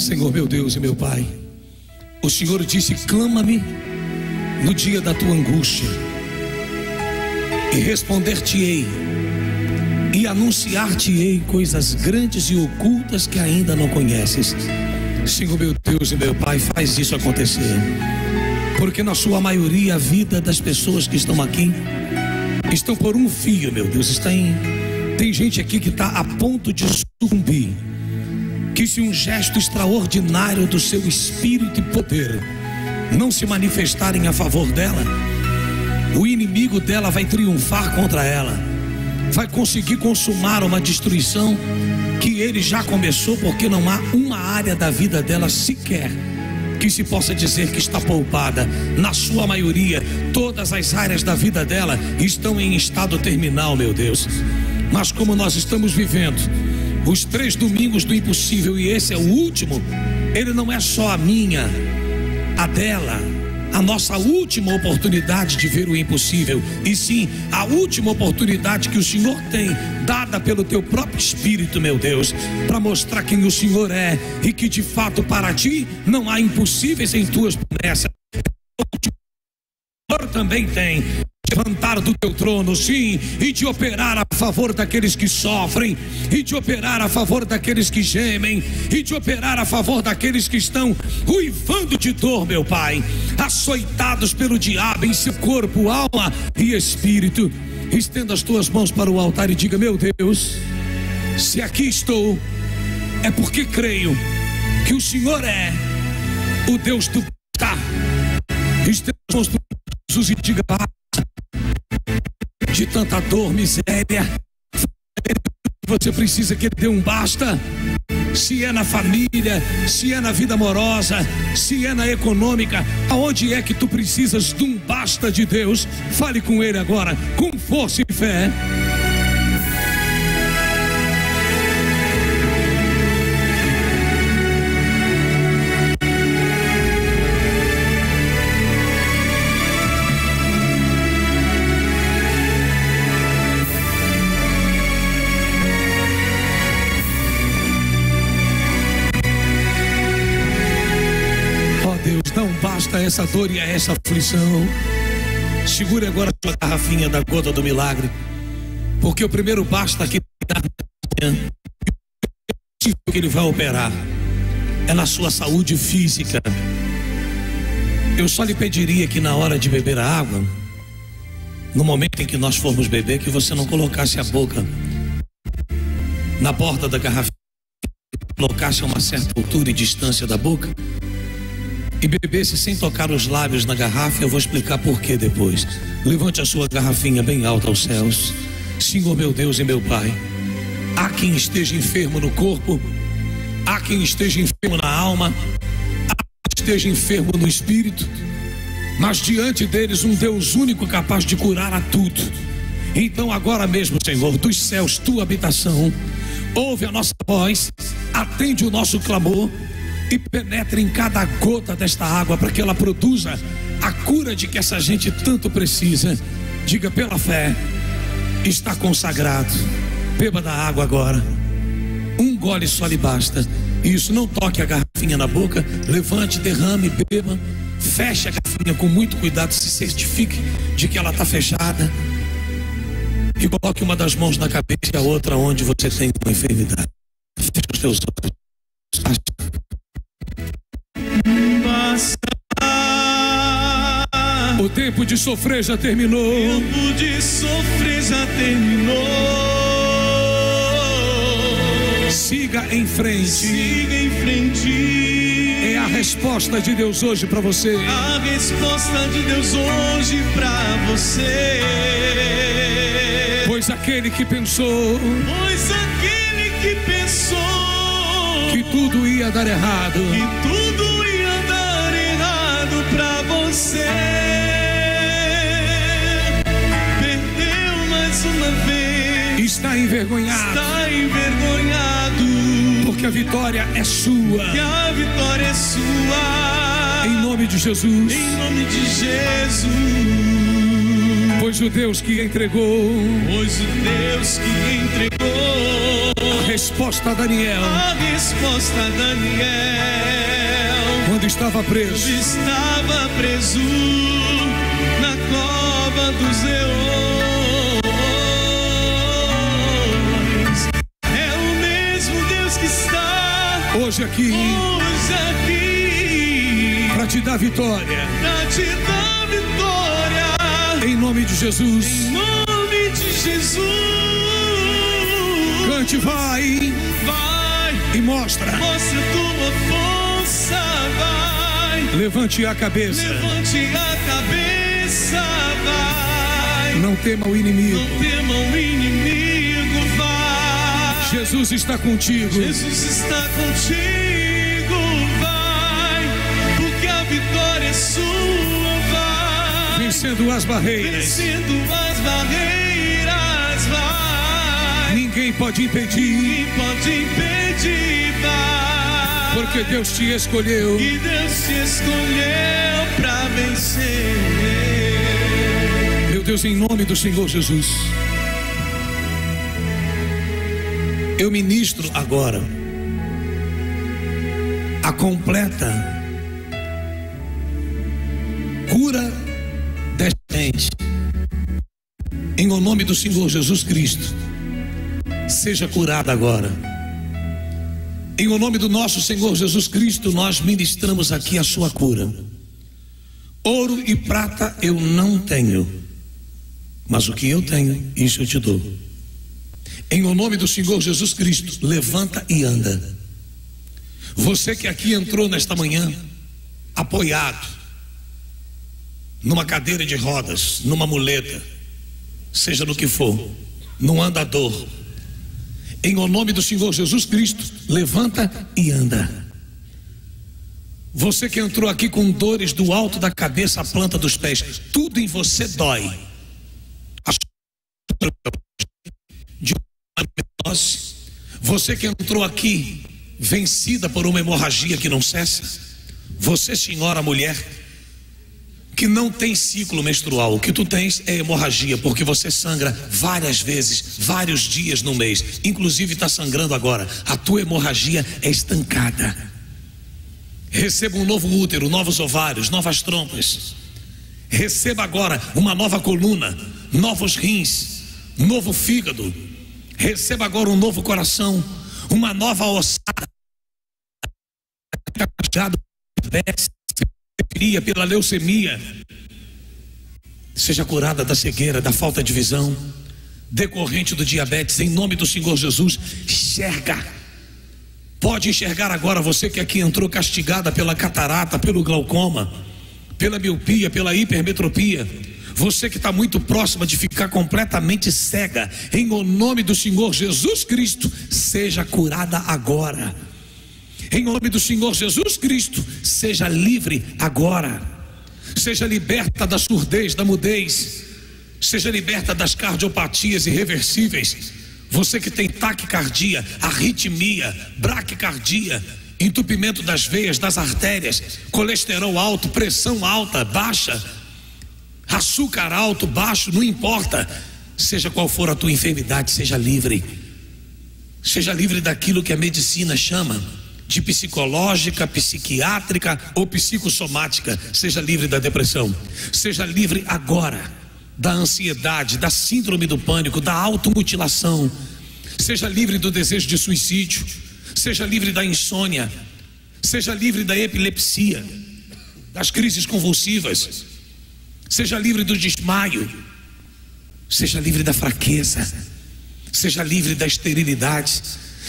Senhor meu Deus e meu Pai, o Senhor disse: clama-me no dia da tua angústia, e responder-te-ei, e anunciar-te-ei coisas grandes e ocultas que ainda não conheces. Senhor meu Deus e meu Pai, faz isso acontecer, porque na sua maioria a vida das pessoas que estão aqui estão por um fio, meu Deus. Tem gente aqui que está a ponto de sucumbir, que se um gesto extraordinário do seu espírito e poder não se manifestarem a favor dela, o inimigo dela vai triunfar contra ela, vai conseguir consumar uma destruição que ele já começou, porque não há uma área da vida dela sequer que se possa dizer que está poupada. Na sua maioria, todas as áreas da vida dela estão em estado terminal, meu Deus. Mas como nós estamos vivendo os 3 domingos do impossível, e esse é o último, ele não é só a minha, a dela, a nossa última oportunidade de ver o impossível, e sim a última oportunidade que o Senhor tem, dada pelo teu próprio Espírito, meu Deus, para mostrar quem o Senhor é, e que de fato para ti não há impossíveis em tuas promessas. O Senhor também tem levantar do teu trono, sim, e de operar a favor daqueles que sofrem, e de operar a favor daqueles que gemem, e de operar a favor daqueles que estão uivando de dor, meu Pai, açoitados pelo diabo em seu corpo, alma e espírito. Estenda as tuas mãos para o altar e diga: meu Deus, se aqui estou, é porque creio que o Senhor é o Deus do basta. Estenda as mãos para Jesus e diga: de tanta dor, miséria, você precisa que ele dê um basta. Se é na família, se é na vida amorosa, se é na econômica, aonde é que tu precisas de um basta de Deus? Fale com ele agora, com força e fé. Não basta essa dor e essa aflição. Segure agora a sua garrafinha da gota do milagre, porque o primeiro basta que ele vai operar é na sua saúde física. Eu só lhe pediria que na hora de beber a água, no momento em que nós formos beber, que você não colocasse a boca na borda da garrafinha, colocasse a uma certa altura e distância da boca e bebesse sem tocar os lábios na garrafa. Eu vou explicar por que depois. Levante a sua garrafinha bem alta aos céus. Senhor meu Deus e meu Pai, há quem esteja enfermo no corpo, há quem esteja enfermo na alma, há quem esteja enfermo no espírito, mas diante deles um Deus único capaz de curar a tudo. Então agora mesmo, Senhor, dos céus, tua habitação, ouve a nossa voz, atende o nosso clamor e penetre em cada gota desta água, para que ela produza a cura de que essa gente tanto precisa. Diga: pela fé, está consagrado. Beba da água agora, um gole só lhe basta. Isso, não toque a garrafinha na boca, levante, derrame, beba, feche a garrafinha com muito cuidado, se certifique de que ela está fechada, e coloque uma das mãos na cabeça e a outra onde você tem uma enfermidade. Feche os teus olhos. O tempo de sofrer já terminou. O tempo de sofrer já terminou. Siga em frente. Siga em frente. É a resposta de Deus hoje para você. A resposta de Deus hoje para você. Pois aquele que pensou que tudo ia dar errado, pra você, perdeu mais uma vez, está envergonhado, porque a vitória é sua, em nome de Jesus, pois o Deus que entregou, a resposta a Daniel, quando estava preso na cova dos leões. É o mesmo Deus que está hoje aqui para te dar vitória. Em nome de Jesus. Em nome de Jesus. Cante, vai e mostra tua força, vai. Levante a cabeça, vai. Não tema o inimigo, vai. Jesus está contigo, vai. Porque a vitória é sua, vai. Vencendo as barreiras, vai. Ninguém pode impedir, vai. Porque Deus te escolheu. E Deus te escolheu para vencer. Meu Deus, em nome do Senhor Jesus, eu ministro agora a completa cura desta gente. Em o nome do Senhor Jesus Cristo, seja curada agora. Em o nome do nosso Senhor Jesus Cristo, nós ministramos aqui a sua cura. Ouro e prata eu não tenho, mas o que eu tenho, isso eu te dou. Em o nome do Senhor Jesus Cristo, levanta e anda. Você que aqui entrou nesta manhã, apoiado, numa cadeira de rodas, numa muleta, seja no que for, num andador, em o nome do Senhor Jesus Cristo, levanta e anda. Você que entrou aqui com dores do alto da cabeça à planta dos pés, tudo em você dói. Você que entrou aqui vencida por uma hemorragia que não cessa. Você, senhora, mulher, que não tem ciclo menstrual, o que tu tens é hemorragia, porque você sangra várias vezes, vários dias no mês, inclusive está sangrando agora. A tua hemorragia é estancada. Receba um novo útero, novos ovários, novas trompas. Receba agora uma nova coluna, novos rins, novo fígado. Receba agora um novo coração, uma nova ossada, pela leucemia. Seja curada da cegueira, da falta de visão, decorrente do diabetes, em nome do Senhor Jesus. Enxerga, pode enxergar agora. Você que aqui entrou castigada pela catarata, pelo glaucoma, pela miopia, pela hipermetropia, você que está muito próxima de ficar completamente cega, em o nome do Senhor Jesus Cristo, seja curada agora. Em nome do Senhor Jesus Cristo, seja livre agora. Seja liberta da surdez, da mudez. Seja liberta das cardiopatias irreversíveis. Você que tem taquicardia, arritmia, braquicardia, entupimento das veias, das artérias, colesterol alto, pressão alta, baixa, açúcar alto, baixo, não importa. Seja qual for a tua enfermidade, seja livre. Seja livre daquilo que a medicina chama de psicológica, psiquiátrica ou psicossomática. Seja livre da depressão. Seja livre agora da ansiedade, da síndrome do pânico, da automutilação. Seja livre do desejo de suicídio. Seja livre da insônia. Seja livre da epilepsia, das crises convulsivas. Seja livre do desmaio. Seja livre da fraqueza. Seja livre da esterilidade.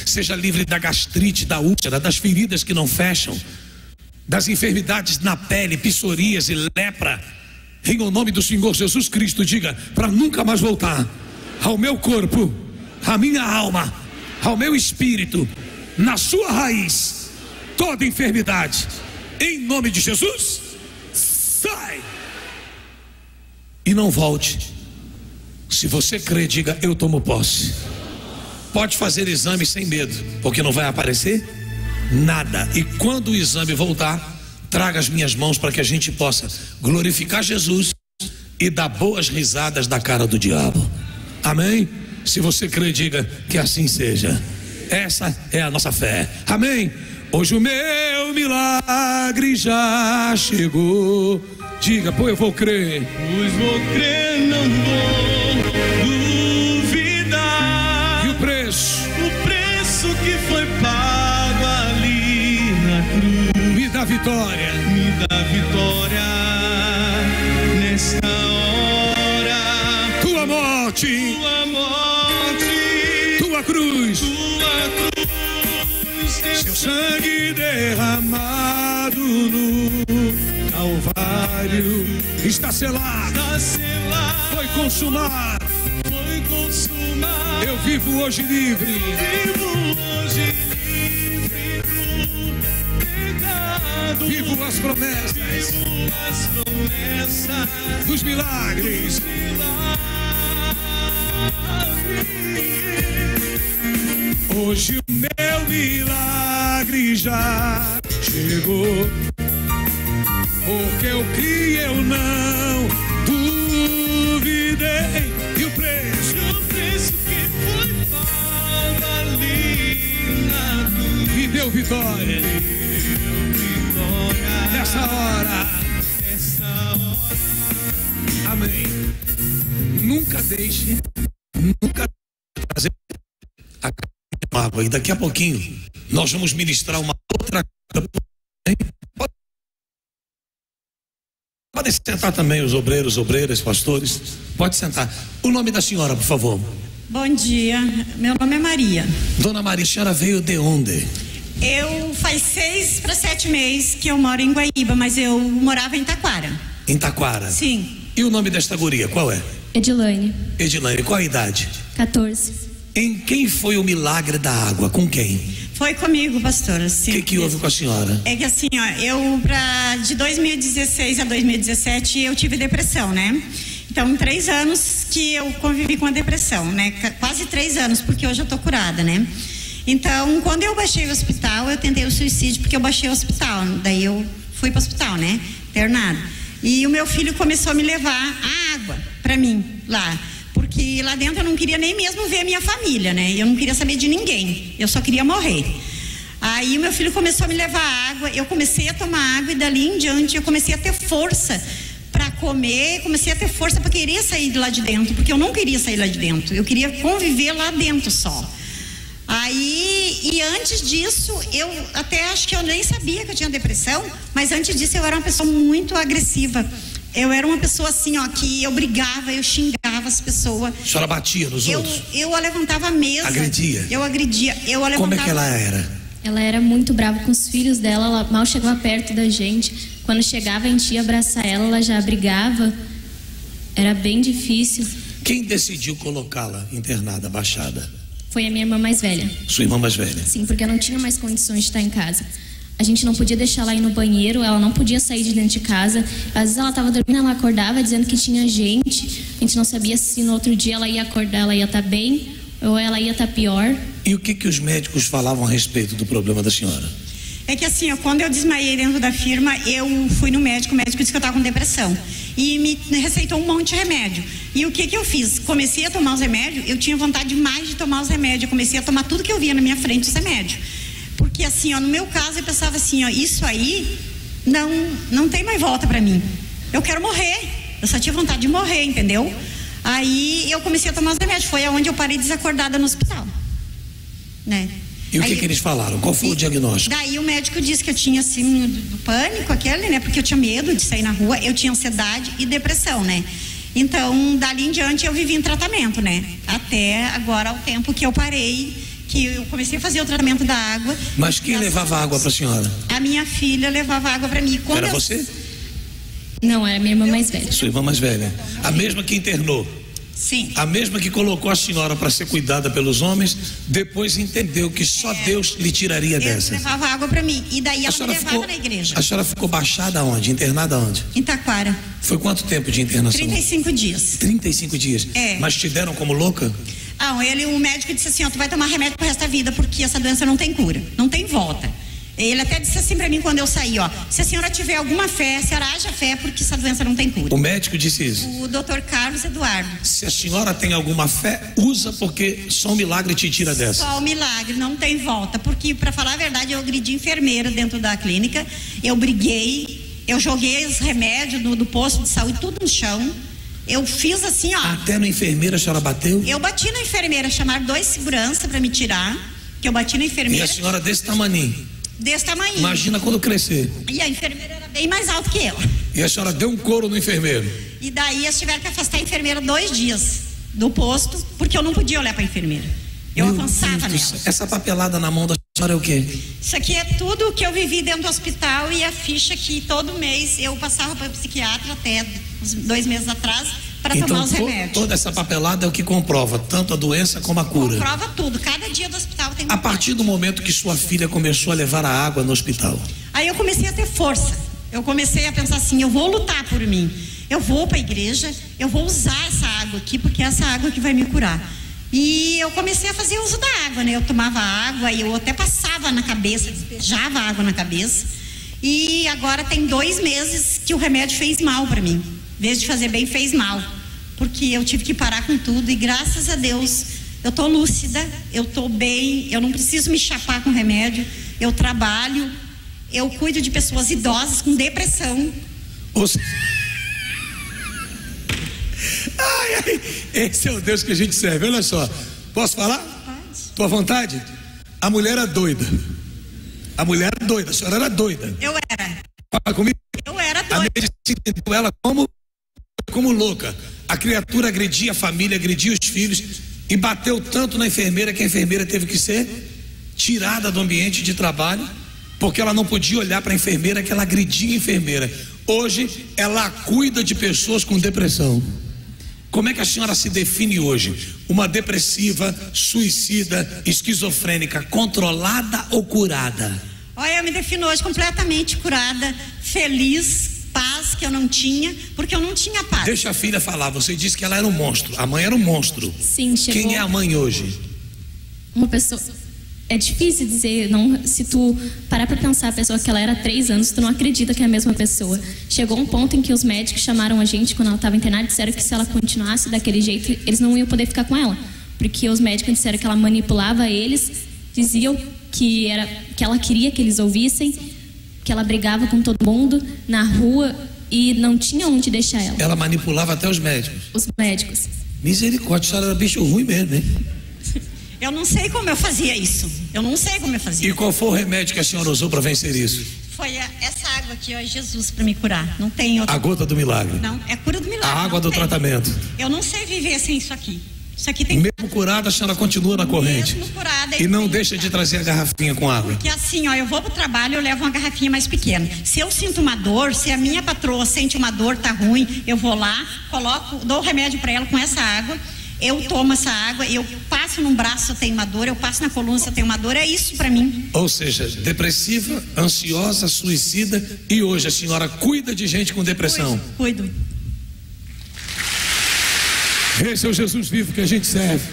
Seja livre da gastrite, da úlcera, das feridas que não fecham, das enfermidades na pele, psoríase e lepra. Em o nome do Senhor Jesus Cristo, diga: para nunca mais voltar ao meu corpo, à minha alma, ao meu espírito, na sua raiz, toda enfermidade. Em nome de Jesus, sai e não volte. Se você crê, diga: eu tomo posse. Pode fazer exame sem medo, porque não vai aparecer nada. E quando o exame voltar, traga as minhas mãos para que a gente possa glorificar Jesus e dar boas risadas da cara do diabo. Amém? Se você crê, diga que assim seja. Essa é a nossa fé. Amém? Hoje o meu milagre já chegou. Diga, pois eu vou crer. Pois vou crer, não vou duvidar. E o preço Que foi pago ali na cruz. me dá vitória. Me dá vitória nesta hora. Tua morte, tua cruz, seu sangue derramado no Calvário está selado, foi consumado. Eu vivo hoje livre. Vivo as promessas dos milagres. Hoje o meu milagre já chegou. Porque eu criei, eu não duvidei. E o preço que foi pago ali na cruz me deu vitória. Nessa hora. Amém. Nunca deixe trazer a água. E daqui a pouquinho nós vamos ministrar uma outra coisa. Podem sentar também os obreiros, obreiras, pastores. Pode sentar. O nome da senhora, por favor. Bom dia, meu nome é Maria. Dona Maria, a senhora veio de onde? Eu faz 6 para 7 meses que eu moro em Guaíba, mas eu morava em Taquara. Em Taquara? Sim. E o nome desta guria, qual é? Edilane. Edilane, qual a idade? 14. Em quem foi o milagre da água? Com quem? Foi comigo, pastor. Assim, O que houve com a senhora? É que assim, ó, de 2016 a 2017 eu tive depressão, né? Então, 3 anos que eu convivi com a depressão, né? Quase 3 anos, porque hoje eu tô curada, né? Então, quando eu baixei o hospital, eu tentei o suicídio porque eu baixei o hospital. Daí eu fui para o hospital, né? Internado. E o meu filho começou a me levar a água para mim lá. Porque lá dentro eu não queria nem mesmo ver a minha família, né? Eu não queria saber de ninguém. Eu só queria morrer. Aí o meu filho começou a me levar água. Eu comecei a tomar água e dali em diante eu comecei a ter força para comer. Comecei a ter força para querer sair de lá de dentro. Porque eu não queria sair lá de dentro. Eu queria conviver lá dentro só. Aí, e antes disso, eu até acho que eu nem sabia que eu tinha depressão, mas antes disso eu era uma pessoa muito agressiva. Eu era uma pessoa assim, ó, que eu brigava, eu xingava as pessoas. A senhora batia nos outros? Eu levantava a mesa. Agredia? Eu agredia. Eu levantava... Como é que ela era? Ela era muito brava com os filhos dela, ela mal chegava perto da gente. Quando chegava, a gente ia abraçar ela, ela já brigava. Era bem difícil. Quem decidiu colocá-la internada, baixada? Foi a minha irmã mais velha. Sua irmã mais velha? Sim, porque eu não tinha mais condições de estar em casa. A gente não podia deixar ela ir no banheiro, ela não podia sair de dentro de casa. Às vezes ela estava dormindo, ela acordava dizendo que tinha gente. A gente não sabia se no outro dia ela ia acordar, ela ia estar bem ou ela ia estar pior. E o que os médicos falavam a respeito do problema da senhora? É que assim, ó, quando eu desmaiei dentro da firma, eu fui no médico, o médico disse que eu estava com depressão. E me receitou um monte de remédio. E o que eu fiz? Comecei a tomar os remédios, eu tinha vontade demais de tomar os remédios. Eu comecei a tomar tudo que eu via na minha frente, os remédios. Porque assim, ó, no meu caso, eu pensava assim, ó, isso aí não tem mais volta pra mim. Eu quero morrer. Eu só tinha vontade de morrer, entendeu? Aí eu comecei a tomar os remédios. Foi aonde eu parei desacordada no hospital. Né? E o que eles falaram? Qual foi o diagnóstico? Daí o médico disse que eu tinha assim, do pânico, aquele, né? Porque eu tinha medo de sair na rua, eu tinha ansiedade e depressão, né? Então, dali em diante eu vivi em tratamento, né? Até agora, o tempo que eu parei, que eu comecei a fazer o tratamento da água. Mas quem levava água para a senhora? A minha filha levava água para mim. Era você? Não, era minha irmã mais velha. Sua irmã mais velha. A mesma que internou? Sim. A mesma que colocou a senhora para ser cuidada pelos homens, depois entendeu que só Deus lhe tiraria dessa. Ela levava água para mim. E daí ela me levava na igreja. A senhora ficou baixada onde? Internada onde? Em Taquara. Foi quanto tempo de internação? 35 dias. 35 dias? É. Mas te deram como louca? O médico disse assim, ó, tu vai tomar remédio pro resto da vida, porque essa doença não tem cura, não tem volta. Ele até disse assim para mim quando eu saí, ó, se a senhora tiver alguma fé, a senhora haja fé, porque essa doença não tem cura. O médico disse isso? O Dr. Carlos Eduardo. Se a senhora tem alguma fé, usa, porque só um milagre te tira dessa. Só um milagre, não tem volta, porque para falar a verdade eu agredi enfermeira dentro da clínica, eu briguei, eu joguei os remédios do posto de saúde tudo no chão, eu fiz assim, ó. Até na enfermeira a senhora bateu? Eu bati na enfermeira, chamaram 2 seguranças para me tirar, que eu bati na enfermeira. E a senhora desse tamaninho? Desse tamanho. Imagina quando crescer. E a enfermeira era bem mais alta que eu. E a senhora deu um couro no enfermeiro. E daí eles tiveram que afastar a enfermeira 2 dias do posto, porque eu não podia olhar para a enfermeira. Eu avançava nela. Essa papelada na mão da senhora é o quê? Isso aqui é tudo que eu vivi dentro do hospital e a ficha que todo mês eu passava para o psiquiatra até uns 2 meses atrás para tomar os remédios. Toda essa papelada é o que comprova tanto a doença como a cura. Comprova tudo. Cada dia do hospital tem. A partir do momento que sua filha começou a levar a água no hospital, aí eu comecei a ter força. Eu comecei a pensar assim, eu vou lutar por mim. Eu vou para a igreja, eu vou usar essa água aqui, porque é essa água que vai me curar. E eu comecei a fazer uso da água, né? Eu tomava água e eu até passava na cabeça, despejava água na cabeça. E agora tem 2 meses que o remédio fez mal para mim. Em vez de fazer bem, fez mal. Porque eu tive que parar com tudo e graças a Deus eu tô lúcida, eu tô bem, eu não preciso me chapar com remédio, eu trabalho, eu cuido de pessoas idosas com depressão. Ai, esse é o Deus que a gente serve. Olha só, posso falar? Pode. Tô à vontade? A mulher é doida. A mulher é doida, a senhora era doida. Eu era. Fala comigo. Eu era A doida. medicina entendeu ela como louca. A criatura agredia a família, agredia os filhos e bateu tanto na enfermeira que a enfermeira teve que ser tirada do ambiente de trabalho, porque ela não podia olhar para a enfermeira, que ela agredia a enfermeira. Hoje ela cuida de pessoas com depressão. Como é que a senhora se define hoje? Uma depressiva, suicida, esquizofrênica, controlada ou curada? Olha, eu me defino hoje completamente curada, feliz, paz que eu não tinha, porque eu não tinha paz. Deixa a filha falar. Você disse que ela era um monstro. A mãe era um monstro. Sim, chegou. Quem é a mãe hoje? Uma pessoa. É difícil dizer, não, se tu parar pra pensar a pessoa que ela era há 3 anos, tu não acredita que é a mesma pessoa. Chegou um ponto em que os médicos chamaram a gente quando ela estava internada e disseram que se ela continuasse daquele jeito, eles não iam poder ficar com ela. Porque os médicos disseram que ela manipulava eles, diziam que ela queria que eles ouvissem, que ela brigava com todo mundo na rua e não tinha onde deixar ela. Ela manipulava até os médicos. Os médicos. Misericórdia, a senhora era bicho ruim mesmo, hein? Eu não sei como eu fazia isso. Eu não sei como eu fazia. E qual foi o remédio que a senhora usou para vencer isso? Foi essa água aqui, ó, Jesus, para me curar. Não tem outra. A gota do milagre. Não, é cura do milagre. A água do tem. tratamento. Eu não sei viver sem isso aqui. Isso aqui tem. Mesmo curada, a senhora continua na corrente. Mesmo curada. E não deixa de trazer a garrafinha com água. Porque assim, ó, eu vou pro trabalho, eu levo uma garrafinha mais pequena. Se eu sinto uma dor, se a minha patroa sente uma dor, tá ruim, eu vou lá, coloco, dou o remédio para ela com essa água. Eu tomo essa água, eu passo num braço se eu tenho uma dor, eu passo na coluna se eu tenho uma dor, é isso para mim. Ou seja, depressiva, ansiosa, suicida, e hoje a senhora cuida de gente com depressão. Cuido. Esse é o Jesus vivo que a gente serve.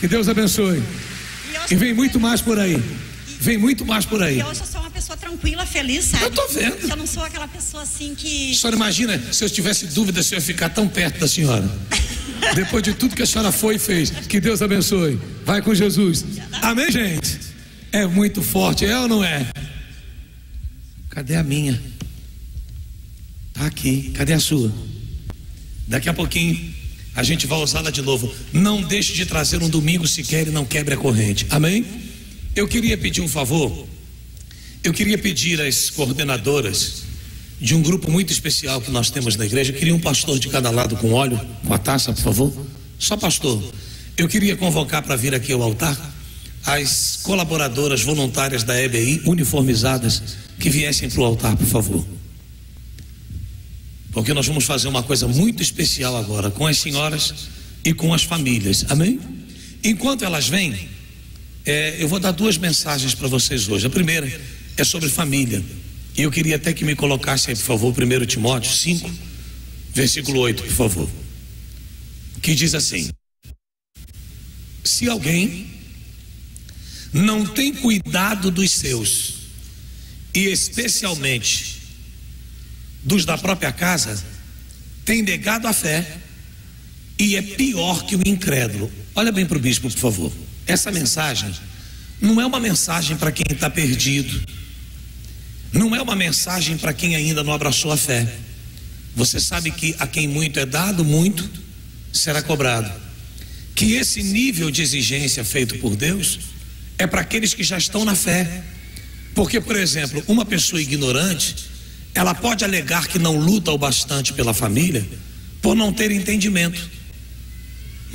Que Deus abençoe. E vem muito mais por aí. Vem muito mais por aí. E hoje eu sou uma pessoa tranquila, feliz, sabe? Eu tô vendo. Eu não sou aquela pessoa assim que... A senhora imagina se eu tivesse dúvida se eu ia ficar tão perto da senhora. Depois de tudo que a senhora foi e fez. Que Deus abençoe. Vai com Jesus. Amém, gente? É muito forte, é ou não é? Cadê a minha? Tá aqui. Cadê a sua? Daqui a pouquinho a gente vai usá-la de novo. Não deixe de trazer um domingo sequer e não quebre a corrente. Amém? Eu queria pedir um favor. Eu queria pedir às coordenadoras de um grupo muito especial que nós temos na igreja. Eu queria um pastor de cada lado com óleo, com a taça, por favor. Só pastor. Eu queria convocar para vir aqui ao altar as colaboradoras voluntárias da EBI, uniformizadas, que viessem para o altar, por favor. Porque nós vamos fazer uma coisa muito especial agora com as senhoras e com as famílias. Amém? Enquanto elas vêm, eu vou dar 2 mensagens para vocês hoje. A primeira é sobre família. E eu queria até que me colocasse aí, por favor, 1 Timóteo 5, versículo 8, por favor. Que diz assim: se alguém não tem cuidado dos seus, e especialmente dos da própria casa, tem negado a fé e é pior que o incrédulo. Olha bem para o bispo, por favor. Essa mensagem não é uma mensagem para quem está perdido, não é uma mensagem para quem ainda não abraçou a fé. Você sabe que a quem muito é dado, muito será cobrado. Que esse nível de exigência feito por Deus é para aqueles que já estão na fé. Porque, por exemplo, uma pessoa ignorante, ela pode alegar que não luta o bastante pela família por não ter entendimento.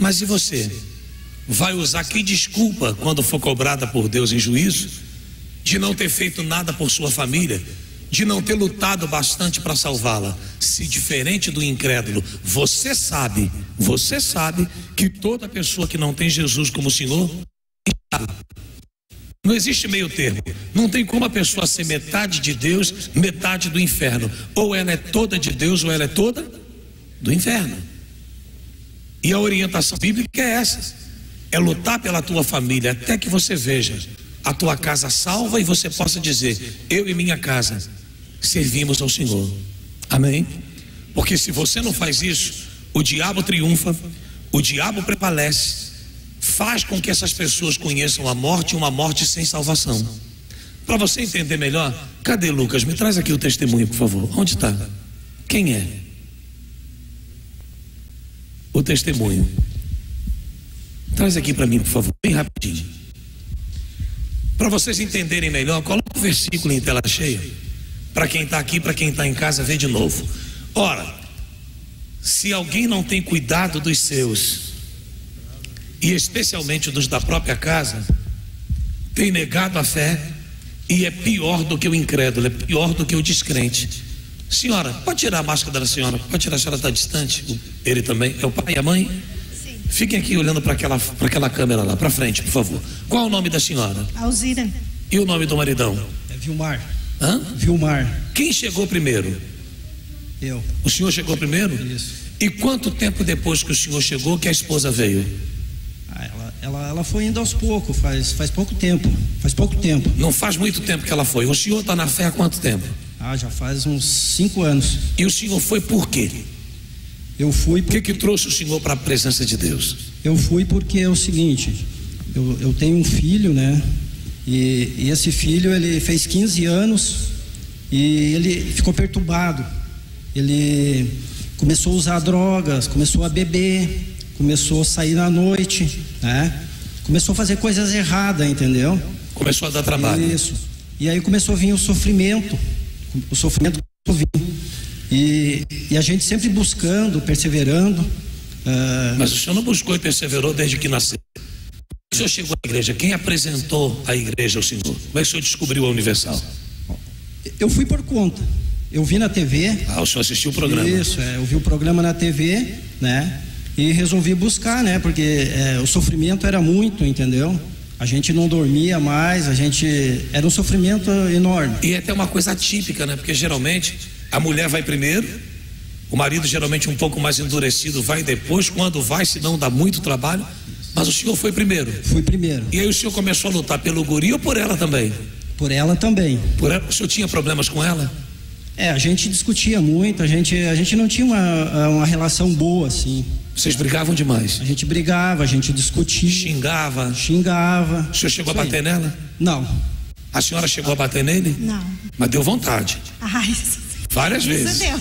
Mas e você? Vai usar que desculpa quando for cobrada por Deus em juízo, de não ter feito nada por sua família, de não ter lutado bastante para salvá-la? Se diferente do incrédulo, você sabe que toda pessoa que não tem Jesus como Senhor, não existe meio termo. Não tem como a pessoa ser metade de Deus, metade do inferno. Ou ela é toda de Deus, ou ela é toda do inferno. E a orientação bíblica é essa: é lutar pela tua família até que você veja a tua casa salva e você possa dizer: eu e minha casa servimos ao Senhor. Amém? Porque se você não faz isso, o diabo triunfa, o diabo prevalece, faz com que essas pessoas conheçam a morte, uma morte sem salvação. Para você entender melhor, cadê Lucas? Me traz aqui o testemunho, por favor. Onde está? Quem é? O testemunho. Traz aqui para mim, por favor, bem rapidinho. Para vocês entenderem melhor, coloca o versículo em tela cheia. Para quem está aqui, para quem está em casa, vê de novo. Ora, se alguém não tem cuidado dos seus, e especialmente dos da própria casa, tem negado a fé e é pior do que o incrédulo, é pior do que o descrente. Senhora, pode tirar a máscara da senhora? Pode tirar, a senhora está distante? Ele também? É o pai e a mãe? Sim. Fiquem aqui olhando para aquela câmera lá, para frente, por favor. Qual é o nome da senhora? Alzira. E o nome do maridão? É Vilmar. Hã? Vilmar. Quem chegou primeiro? Eu. O senhor chegou primeiro? Isso. E quanto tempo depois que o senhor chegou que a esposa veio? Ela foi indo aos poucos, faz pouco tempo. Faz pouco tempo. Não faz muito tempo que ela foi. O senhor está na fé há quanto tempo? Já faz uns 5 anos. E o senhor foi por quê? Eu fui O que trouxe o senhor para a presença de Deus? Eu fui porque é o seguinte, eu tenho um filho, né? E esse filho, ele fez 15 anos e ele ficou perturbado. Ele começou a usar drogas, começou a beber, começou a sair na noite, né? Começou a fazer coisas erradas, entendeu? Começou a dar trabalho. Isso. E aí começou a vir o sofrimento começou a vir. E a gente sempre buscando, perseverando. Mas o senhor não buscou e perseverou desde que nasceu. O senhor chegou à igreja, quem apresentou a igreja ao senhor? Como é que o senhor descobriu a Universal? Eu fui por conta. Eu vi na TV. O senhor assistiu o programa? Isso, eu vi o programa na TV, né? E resolvi buscar, né? Porque o sofrimento era muito, entendeu? A gente não dormia mais, era um sofrimento enorme. E é até uma coisa atípica, né? Porque geralmente a mulher vai primeiro, o marido geralmente um pouco mais endurecido vai depois, quando vai, se não dá muito trabalho. Mas o senhor foi primeiro? Fui primeiro. E aí o senhor começou a lutar pelo guri ou por ela também? Por ela também. Por ela, o senhor tinha problemas com ela? A gente discutia muito, a gente não tinha uma relação boa, assim. Vocês brigavam demais? A gente brigava, a gente discutia. Xingava? O senhor chegou a bater nela? Não. A senhora chegou a bater nele? Não. Mas deu vontade? Várias vezes. Isso deu.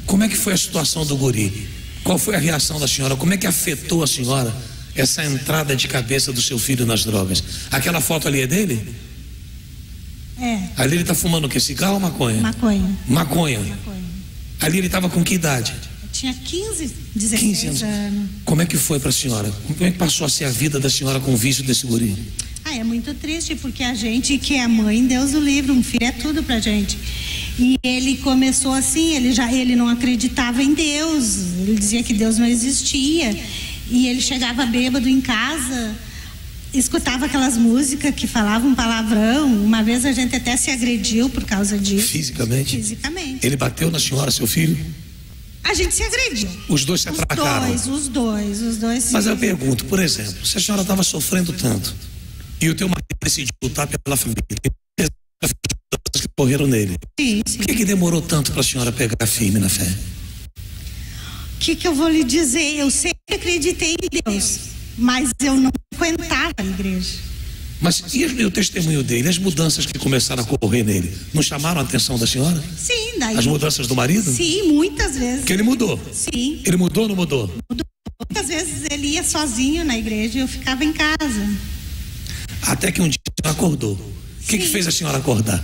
Como é que foi a situação do guri? Qual foi a reação da senhora? Como é que afetou a senhora essa entrada de cabeça do seu filho nas drogas? Aquela foto ali é dele? Ali ele está fumando o quê? Cigarro ou maconha? Maconha. Ali ele estava com que idade? Tinha 15 anos. Como é que foi para a senhora? Como é que passou a ser a vida da senhora com o vício desse guri? É muito triste, porque a gente que é mãe, Deus o livre, um filho é tudo pra gente. E ele começou assim, ele não acreditava em Deus, ele dizia que Deus não existia, e ele chegava bêbado em casa, escutava aquelas músicas que falavam palavrão. Uma vez a gente até se agrediu por causa disso. Fisicamente? Fisicamente. Ele bateu na senhora, seu filho? A gente se agrediu. Os dois se atracaram? Os dois. Mas eu pergunto, por exemplo, se a senhora estava sofrendo tanto e o teu marido decidiu lutar pela família, que correram nele. Sim. Por que demorou tanto para a senhora pegar firme na fé? O que eu vou lhe dizer? Eu sempre acreditei em Deus, mas eu não frequentava a igreja. Mas e o testemunho dele, as mudanças que começaram a correr nele, não chamaram a atenção da senhora? Sim, daí. As mudanças do marido? Sim, muitas vezes. Porque ele mudou. Sim. Ele mudou ou não mudou? Mudou. Muitas vezes ele ia sozinho na igreja e eu ficava em casa. Até que um dia a senhora acordou. O que fez a senhora acordar?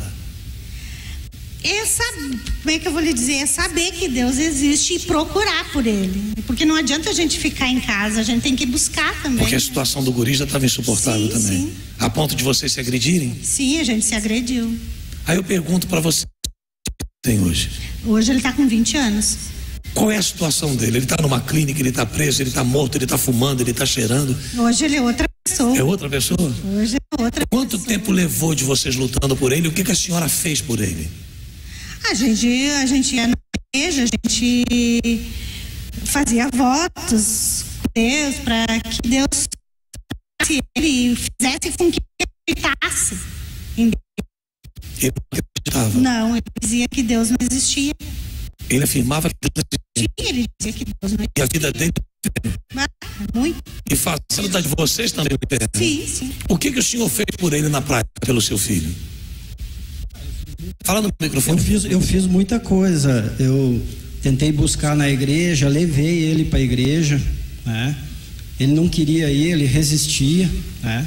Como é que eu vou lhe dizer? É saber que Deus existe e procurar por Ele. Porque não adianta a gente ficar em casa, a gente tem que buscar também. Porque a situação do guri já estava insuportável também. Sim. A ponto de vocês se agredirem? Sim, a gente se agrediu. Aí eu pergunto para você, tem hoje? Hoje ele está com 20 anos. Qual é a situação dele? Ele está numa clínica, ele está preso, ele está morto, ele está fumando, ele está cheirando. Hoje ele é outra pessoa. É outra pessoa? Hoje é outra Quanto pessoa. tempo levou de vocês lutando por ele? O que a senhora fez por ele? A gente ia na igreja, a gente fazia votos com Deus para que Deus ele fizesse com que ele acreditasse em Deus. Ele não acreditava. Não, ele dizia que Deus não existia. Ele afirmava que Deus não existia. Ele dizia que Deus não E a vida dele muito. e fazendo da de vocês também. Sim, sim. O que o senhor fez por ele na prática, pelo seu filho? Fala no microfone. Eu fiz muita coisa. Eu tentei buscar na igreja, levei ele para a igreja, né? Ele não queria ir, ele resistia, né?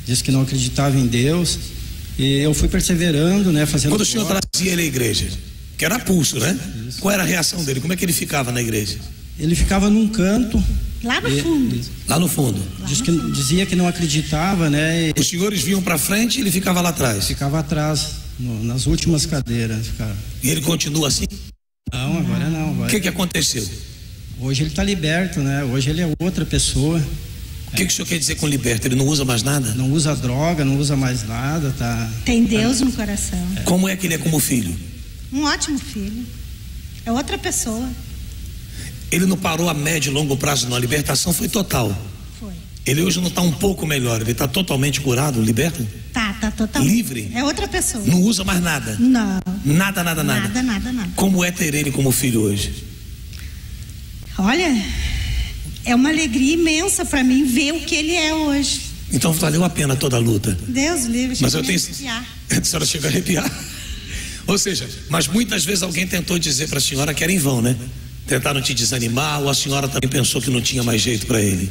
Disse que não acreditava em Deus. E eu fui perseverando, né? Fazendo. Quando o senhor trazia ele à igreja, que era pulso, né? Isso. Qual era a reação dele? Como é que ele ficava na igreja? Ele ficava num canto. Lá no fundo. Lá no fundo. Dizia que não acreditava, né? Os senhores vinham para frente e ele ficava lá atrás? Ficava atrás, nas últimas cadeiras. Ficava. E ele continua assim? Não, agora não. Agora... O que aconteceu? Hoje ele está liberto, né? Hoje ele é outra pessoa. O que o senhor quer dizer com liberto? Ele não usa mais nada? Não usa droga, não usa mais nada, tá? Tem Deus no coração. Como é que ele é como filho? Um ótimo filho. É outra pessoa. Ele não parou a médio e longo prazo, não. A libertação foi total. Foi. Ele hoje não está um pouco melhor. Ele está totalmente curado, liberto? Tá totalmente. Livre? É outra pessoa. Não usa mais nada? Não. Nada. Nada. Como é ter ele como filho hoje? Olha, é uma alegria imensa para mim ver o que ele é hoje. Então valeu a pena toda a luta. Deus livre. Mas eu tenho... A senhora chegou a arrepiar. Ou seja, mas muitas vezes alguém tentou dizer para a senhora que era em vão, né? Tentaram te desanimar, ou a senhora também pensou que não tinha mais jeito para ele?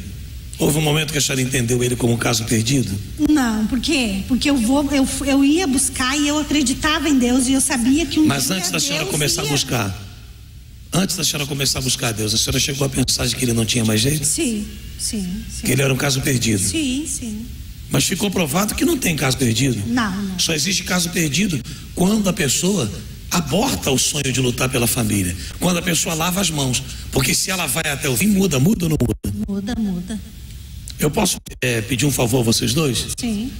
Houve um momento que a senhora entendeu ele como um caso perdido? Não, por quê? Porque eu ia buscar e eu acreditava em Deus e eu sabia que Mas antes da senhora começar a buscar, antes da senhora começar a buscar a Deus, a senhora chegou a pensar de que ele não tinha mais jeito? Sim. Que ele era um caso perdido? Sim. Mas ficou provado que não tem caso perdido? Não. Só existe caso perdido quando a pessoa aborta o sonho de lutar pela família, quando a pessoa lava as mãos, porque se ela vai até o fim, muda ou não muda? Muda. Eu posso pedir um favor a vocês dois? Sim.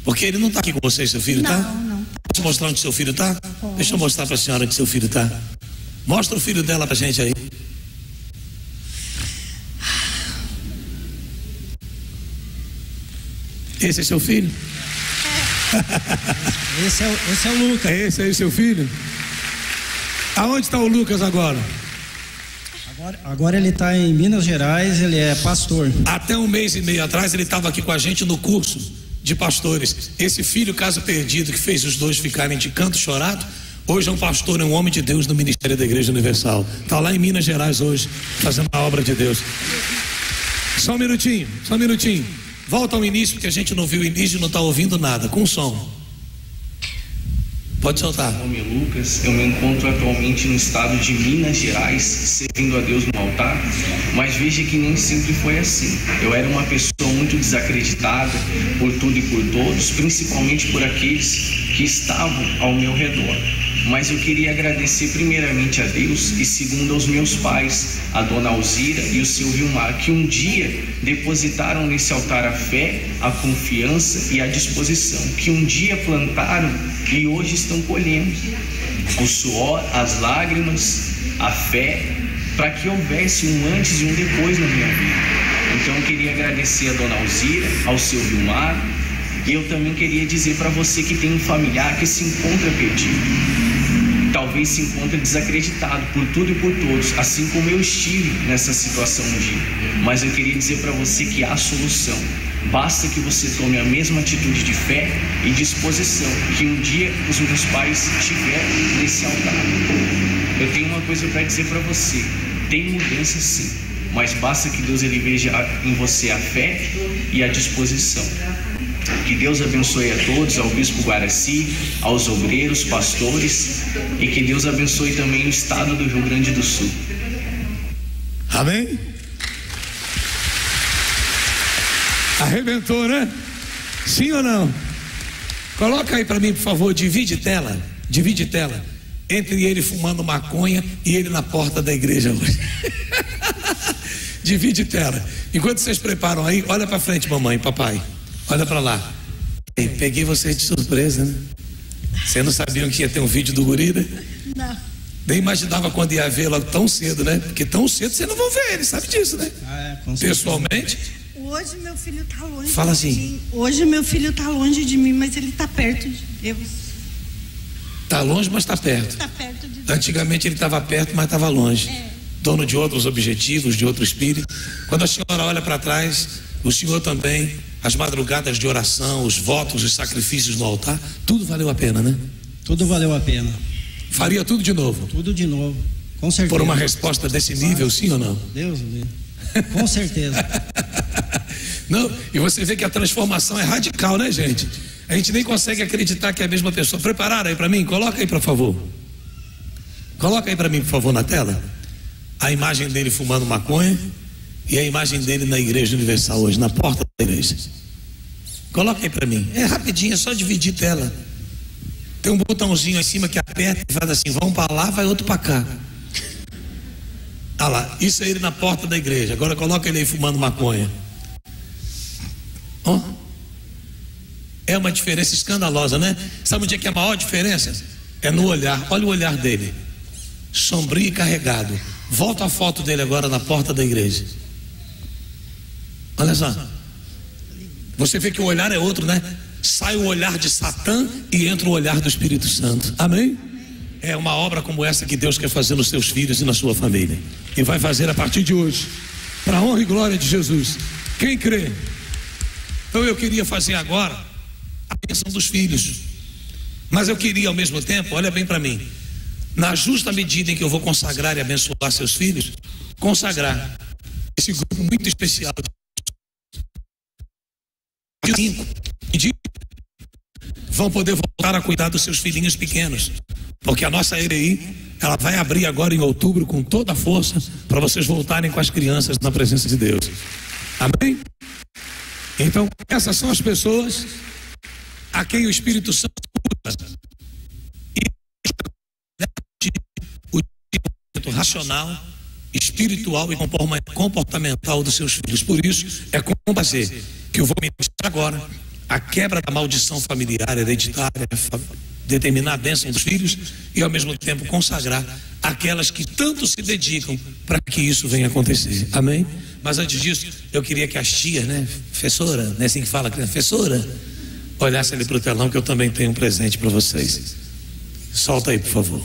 Porque ele não está aqui com vocês, seu filho, tá? Não. Posso mostrar onde seu filho está? Pode. Deixa eu mostrar para a senhora onde seu filho está. Mostra o filho dela pra gente aí. Esse é seu filho? Esse é o Lucas. Esse aí, seu filho? Aonde está o Lucas agora? Agora ele está em Minas Gerais, ele é pastor. Até 1 mês e meio atrás ele estava aqui com a gente no curso de pastores. Esse filho, caso perdido, que fez os dois ficarem de canto chorado, hoje é um pastor, é um homem de Deus no Ministério da Igreja Universal. Está lá em Minas Gerais hoje, fazendo a obra de Deus. Só um minutinho. Volta ao início, porque a gente não viu o início e não está ouvindo nada. Com som. Pode soltar. Meu nome é Lucas, eu me encontro atualmente no estado de Minas Gerais, servindo a Deus no altar, mas veja que nem sempre foi assim. Eu era uma pessoa muito desacreditada por tudo e por todos, principalmente por aqueles que estavam ao meu redor. Mas eu queria agradecer primeiramente a Deus e segundo aos meus pais, a dona Alzira e o seu Vilmar, que um dia depositaram nesse altar a fé, a confiança e a disposição, que um dia plantaram e hoje estão colhendo o suor, as lágrimas, a fé, para que houvesse um antes e um depois na minha vida. Então eu queria agradecer a dona Alzira, ao seu Vilmar, E eu também queria dizer para você que tem um familiar que se encontra perdido, talvez se encontre desacreditado por tudo e por todos, assim como eu estive nessa situação um dia. Mas eu queria dizer para você que há solução. Basta que você tome a mesma atitude de fé e disposição que um dia os meus pais tiveram nesse altar. Eu tenho uma coisa para dizer para você: tem mudança sim, mas basta que Deus ele veja em você a fé e a disposição. Que Deus abençoe a todos, ao Bispo Guaraci, aos obreiros, pastores, e que Deus abençoe também o estado do Rio Grande do Sul. Amém? Arrebentou, né? Sim ou não? Coloca aí para mim, por favor, divide tela entre ele fumando maconha e ele na porta da igreja hoje. Divide tela. Enquanto vocês preparam aí, olha para frente, mamãe, papai. Olha para lá. Peguei vocês de surpresa, né? Vocês não sabiam que ia ter um vídeo do guri, né? Não. Nem imaginava quando ia ver logo tão cedo, né? Porque tão cedo vocês não vão ver ele, sabe disso, né? Pessoalmente. Hoje meu filho está longe. Fala assim. de mim. Hoje meu filho está longe de mim, mas ele está perto de Deus. Está longe, mas está perto. Está perto de Deus. Antigamente ele estava perto, mas estava longe. Dono de outros objetivos, de outro espírito. Quando a senhora olha para trás, o senhor também, as madrugadas de oração, os votos, os sacrifícios no altar, tudo valeu a pena, né? Tudo valeu a pena. Faria tudo de novo? Tudo de novo, com certeza. Por uma resposta desse nível, sim ou não? Deus, com certeza. Não, e você vê que a transformação é radical, né, gente? A gente nem consegue acreditar que é a mesma pessoa. Prepararam aí para mim? Coloca aí, por favor. Coloca aí para mim, por favor, na tela. A imagem dele fumando maconha e a imagem dele na Igreja Universal hoje, na porta da igreja. Coloca aí para mim. É rapidinho, é só dividir tela. Tem um botãozinho em cima que aperta e faz assim: vão para lá, vai outro para cá. Ah lá, isso é ele na porta da igreja. Agora coloca ele aí fumando maconha. Oh. É uma diferença escandalosa, né? Sabe onde é que é a maior diferença? É no olhar. Olha o olhar dele, sombrio e carregado. Volta a foto dele agora na porta da igreja. Olha só. Você vê que o olhar é outro, né? Sai o olhar de Satã e entra o olhar do Espírito Santo. Amém? É uma obra como essa que Deus quer fazer nos seus filhos e na sua família. E vai fazer a partir de hoje, para a honra e glória de Jesus. Quem crê? Então eu queria fazer agora a bênção dos filhos. Mas eu queria ao mesmo tempo, olha bem para mim, na justa medida em que eu vou consagrar e abençoar seus filhos, consagrar esse grupo muito especial de 5 vão poder voltar a cuidar dos seus filhinhos pequenos, porque a nossa EBI, ela vai abrir agora em outubro com toda a força para vocês voltarem com as crianças na presença de Deus. Amém? Então essas são as pessoas a quem o Espírito Santo usa e o desenvolvimento racional, espiritual e comportamental dos seus filhos. Por isso é com prazer que eu vou ministrar agora a quebra da maldição familiar, hereditária, determinar a bênção dos filhos e ao mesmo tempo consagrar aquelas que tanto se dedicam para que isso venha acontecer. Amém? Mas antes disso, eu queria que as tias, né, professora, não é assim que fala, professora, olhasse ali para o telão, que eu também tenho um presente para vocês. Solta aí, por favor.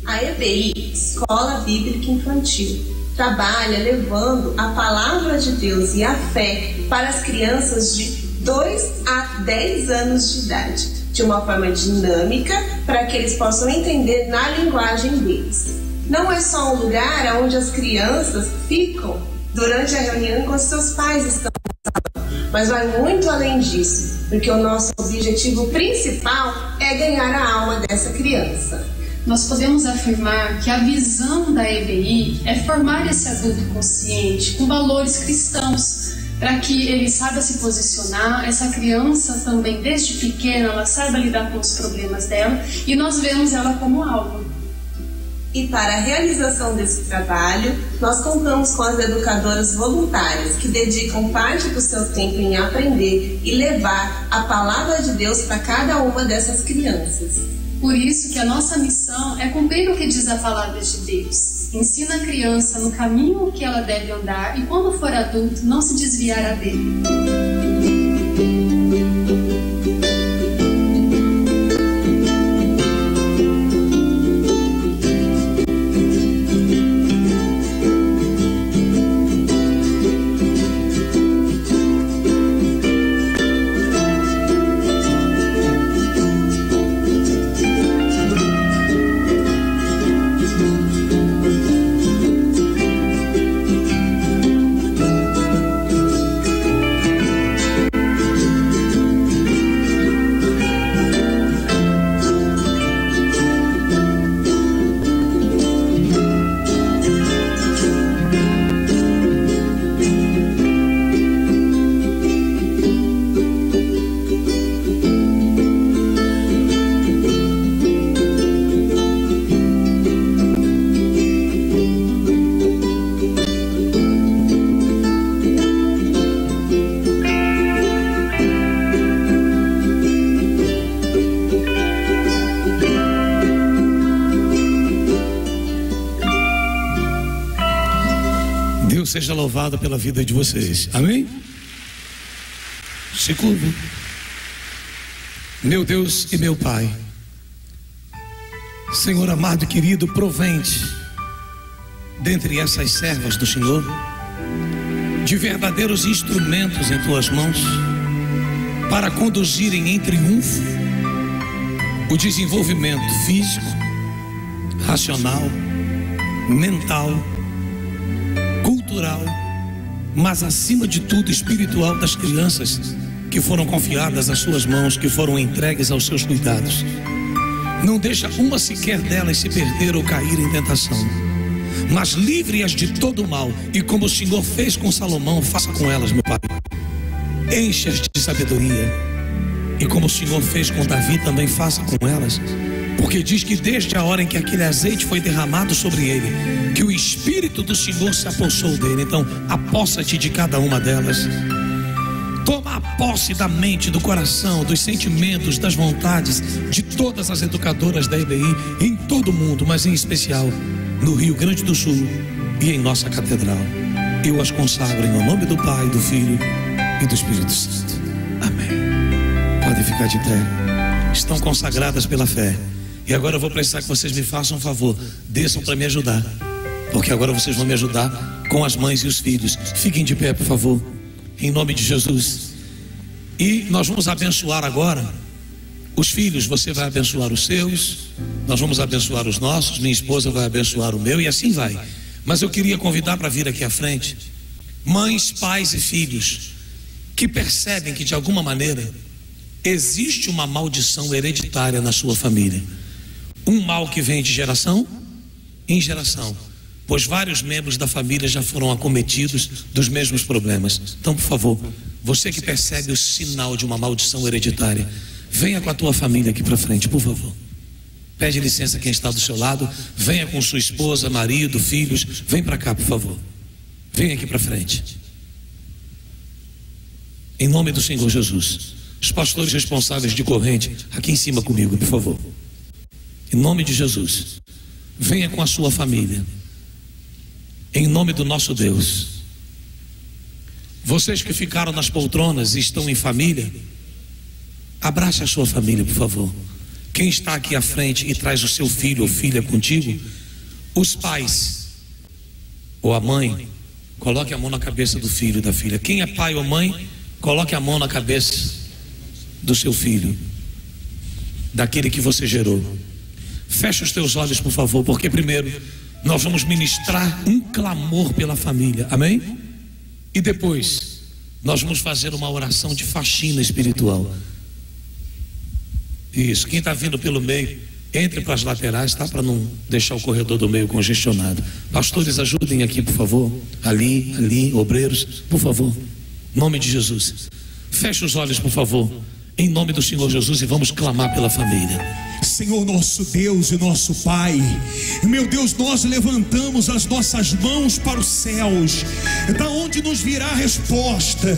A EBI, Escola Bíblica Infantil, trabalha levando a palavra de Deus e a fé para as crianças de 2 a 10 anos de idade, de uma forma dinâmica, para que eles possam entender na linguagem deles. Não é só um lugar onde as crianças ficam durante a reunião quando seus pais estão na sala, mas vai muito além disso, porque o nosso objetivo principal é ganhar a alma dessa criança. Nós podemos afirmar que a visão da EBI é formar esse adulto consciente com valores cristãos, para que ele saiba se posicionar, essa criança também desde pequena ela saiba lidar com os problemas dela e nós vemos ela como alvo. E para a realização desse trabalho, nós contamos com as educadoras voluntárias que dedicam parte do seu tempo em aprender e levar a palavra de Deus para cada uma dessas crianças. Por isso que a nossa missão é cumprir o que diz a palavra de Deus. Ensina a criança no caminho que ela deve andar e quando for adulto não se desviará dele. Seja louvado pela vida de vocês, amém? Se curva. Meu Deus e meu Pai, Senhor amado e querido, provente dentre essas servas do Senhor de verdadeiros instrumentos em tuas mãos para conduzirem em triunfo o desenvolvimento físico, racional, mental, cultural, mas acima de tudo espiritual das crianças que foram confiadas às suas mãos, que foram entregues aos seus cuidados. Não deixa uma sequer delas se perder ou cair em tentação, mas livre-as de todo o mal, e como o Senhor fez com Salomão, faça com elas, meu Pai. Enche-as de sabedoria, e como o Senhor fez com Davi, também faça com elas, porque diz que desde a hora em que aquele azeite foi derramado sobre ele, que o Espírito do Senhor se apossou dele. Então apossa-te de cada uma delas. Toma a posse da mente, do coração, dos sentimentos, das vontades de todas as educadoras da EBI em todo o mundo, mas em especial no Rio Grande do Sul e em nossa catedral. Eu as consagro em nome do Pai, do Filho e do Espírito Santo. Amém. Podem ficar de pé. Estão consagradas pela fé. E agora eu vou precisar que vocês me façam um favor. Desçam para me ajudar, porque agora vocês vão me ajudar com as mães e os filhos. Fiquem de pé, por favor, em nome de Jesus. E nós vamos abençoar agora os filhos. Você vai abençoar os seus, nós vamos abençoar os nossos, minha esposa vai abençoar o meu, e assim vai. Mas eu queria convidar para vir aqui à frente mães, pais e filhos que percebem que de alguma maneira existe uma maldição hereditária na sua família. Um mal que vem de geração em geração, pois vários membros da família já foram acometidos dos mesmos problemas. Então, por favor, você que percebe o sinal de uma maldição hereditária, venha com a tua família aqui para frente, por favor. Pede licença quem está do seu lado, venha com sua esposa, marido, filhos, vem para cá, por favor. Venha aqui para frente. Em nome do Senhor Jesus. Os pastores responsáveis de corrente, aqui em cima comigo, por favor. Em nome de Jesus, venha com a sua família, em nome do nosso Deus. Vocês que ficaram nas poltronas e estão em família, abrace a sua família, por favor. Quem está aqui à frente e traz o seu filho ou filha contigo, os pais ou a mãe, coloque a mão na cabeça do filho e da filha. Quem é pai ou mãe, coloque a mão na cabeça do seu filho, daquele que você gerou. Feche os teus olhos, por favor, porque primeiro nós vamos ministrar um clamor pela família, amém? E depois nós vamos fazer uma oração de faxina espiritual. Isso, quem está vindo pelo meio, entre para as laterais, tá? Para não deixar o corredor do meio congestionado. Pastores, ajudem aqui, por favor. Ali, obreiros, por favor, em nome de Jesus. Feche os olhos, por favor, em nome do Senhor Jesus, e vamos clamar pela família. Senhor nosso Deus e nosso Pai, meu Deus, nós levantamos as nossas mãos para os céus, da onde nos virá a resposta,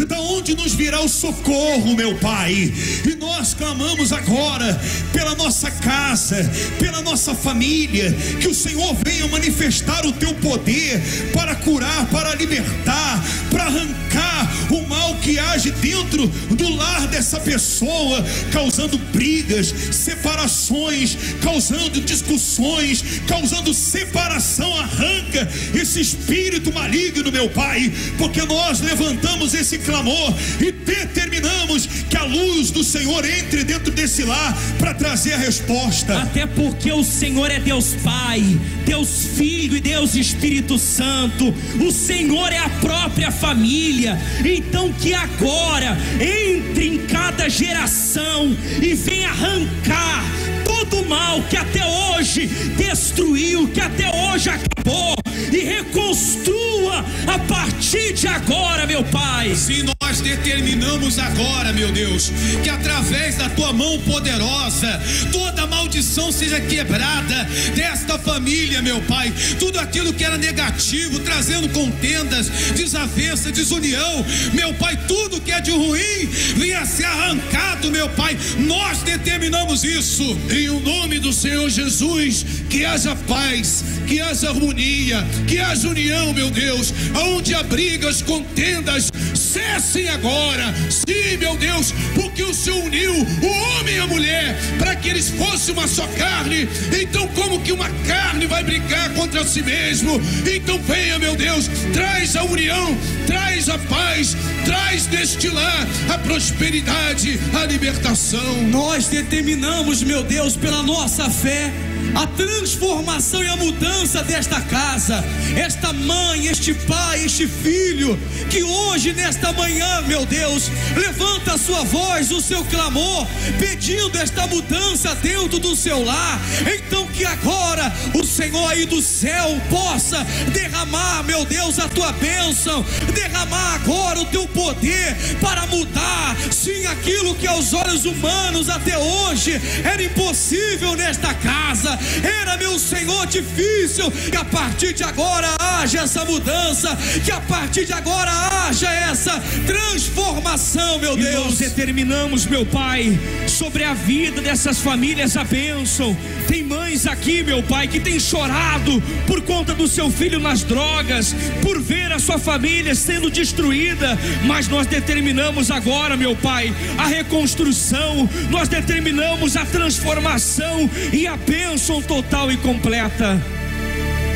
da onde nos virá o socorro, meu Pai. E nós clamamos agora pela nossa casa, pela nossa família, que o Senhor venha manifestar o teu poder para curar, para libertar, para arrancar o mal que age dentro do lar dessa pessoa, causando brigas, separações, causando discussões, causando separação. Arranca esse espírito maligno, meu Pai, porque nós levantamos esse clamor e determinamos que a luz do Senhor entre dentro desse lar para trazer a resposta. Até porque o Senhor é Deus Pai, Deus Filho e Deus Espírito Santo. O Senhor é a própria família. Então que agora entre em cada geração e venha arrancar todo o mal que até hoje destruiu, que até hoje acabou, e reconstrua a partir de agora, meu Pai. Sim, nós determinamos agora, meu Deus, que através da tua mão poderosa, toda maldição seja quebrada desta família, meu Pai. Tudo aquilo que era negativo, trazendo contendas, desavença, desunião, meu Pai, tudo que é de ruim venha ser arrancado, meu Pai. Nós determinamos isso em o nome do Senhor Jesus. Que haja paz, que haja harmonia, que haja união, meu Deus. Aonde há brigas, contendas, cessem agora. Sim, meu Deus, porque o Senhor uniu o homem e a mulher para que eles fossem uma só carne. Então como que uma carne vai brigar contra si mesmo? Então venha, meu Deus, traz a união, traz a paz, traz neste lar a prosperidade, a libertação. Nós determinamos, meu Deus, pela nossa fé, a transformação e a mudança desta casa, esta mãe, este pai, este filho, que hoje nesta manhã, meu Deus, levanta a sua voz, o seu clamor, pedindo esta mudança dentro do seu lar. Então que agora o Senhor aí do céu possa derramar, meu Deus, a tua bênção, derramar agora o teu poder para mudar, sim, aquilo que aos olhos humanos até hoje era impossível nesta casa, era, meu Senhor, difícil. Que a partir de agora haja essa mudança, que a partir de agora haja essa transformação, meu Deus. E nós determinamos, meu Pai, sobre a vida dessas famílias a bênção. Tem mães aqui, meu Pai, que tem chorado por conta do seu filho nas drogas, por ver a sua família sendo destruída, mas nós determinamos agora, meu Pai, a reconstrução, nós determinamos a transformação e a bênção total e completa.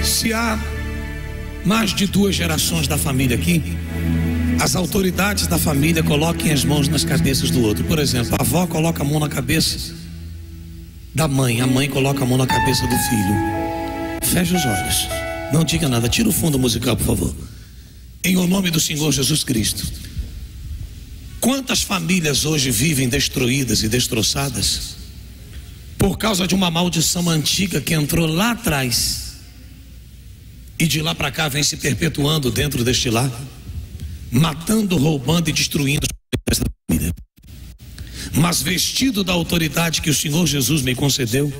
Se há mais de 2 gerações da família aqui, as autoridades da família coloquem as mãos nas cabeças do outro. Por exemplo, a avó coloca a mão na cabeça da mãe, a mãe coloca a mão na cabeça do filho. Feche os olhos, não diga nada, tira o fundo musical, por favor. Em o nome do Senhor Jesus Cristo. Quantas famílias hoje vivem destruídas e destroçadas por causa de uma maldição antiga que entrou lá atrás e de lá para cá vem se perpetuando dentro deste lar, matando, roubando e destruindo esta família. Mas vestido da autoridade que o Senhor Jesus me concedeu,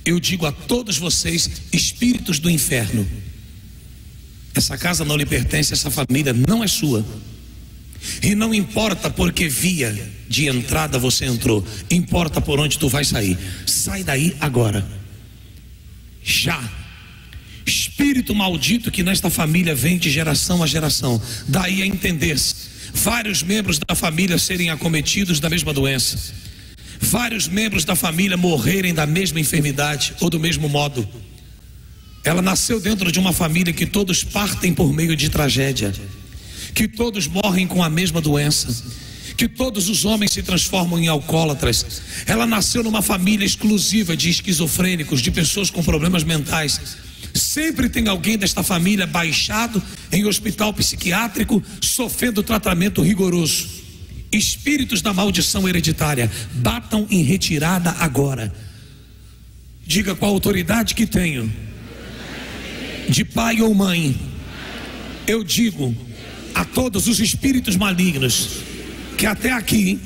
eu digo a todos vocês, espíritos do inferno, essa casa não lhe pertence, essa família não é sua. E não importa por que via de entrada você entrou, importa por onde tu vai sair. Sai daí agora, já. Espírito maldito que nesta família vem de geração a geração, daí a entender-se vários membros da família serem acometidos da mesma doença, vários membros da família morrerem da mesma enfermidade ou do mesmo modo. Ela nasceu dentro de uma família que todos partem por meio de tragédia, que todos morrem com a mesma doença, que todos os homens se transformam em alcoólatras. Ela nasceu numa família exclusiva de esquizofrênicos, de pessoas com problemas mentais. Sempre tem alguém desta família baixado em hospital psiquiátrico, sofrendo tratamento rigoroso. Espíritos da maldição hereditária, batam em retirada agora. Diga com a autoridade que tenho, de pai ou mãe, eu digo a todos os espíritos malignos que até aqui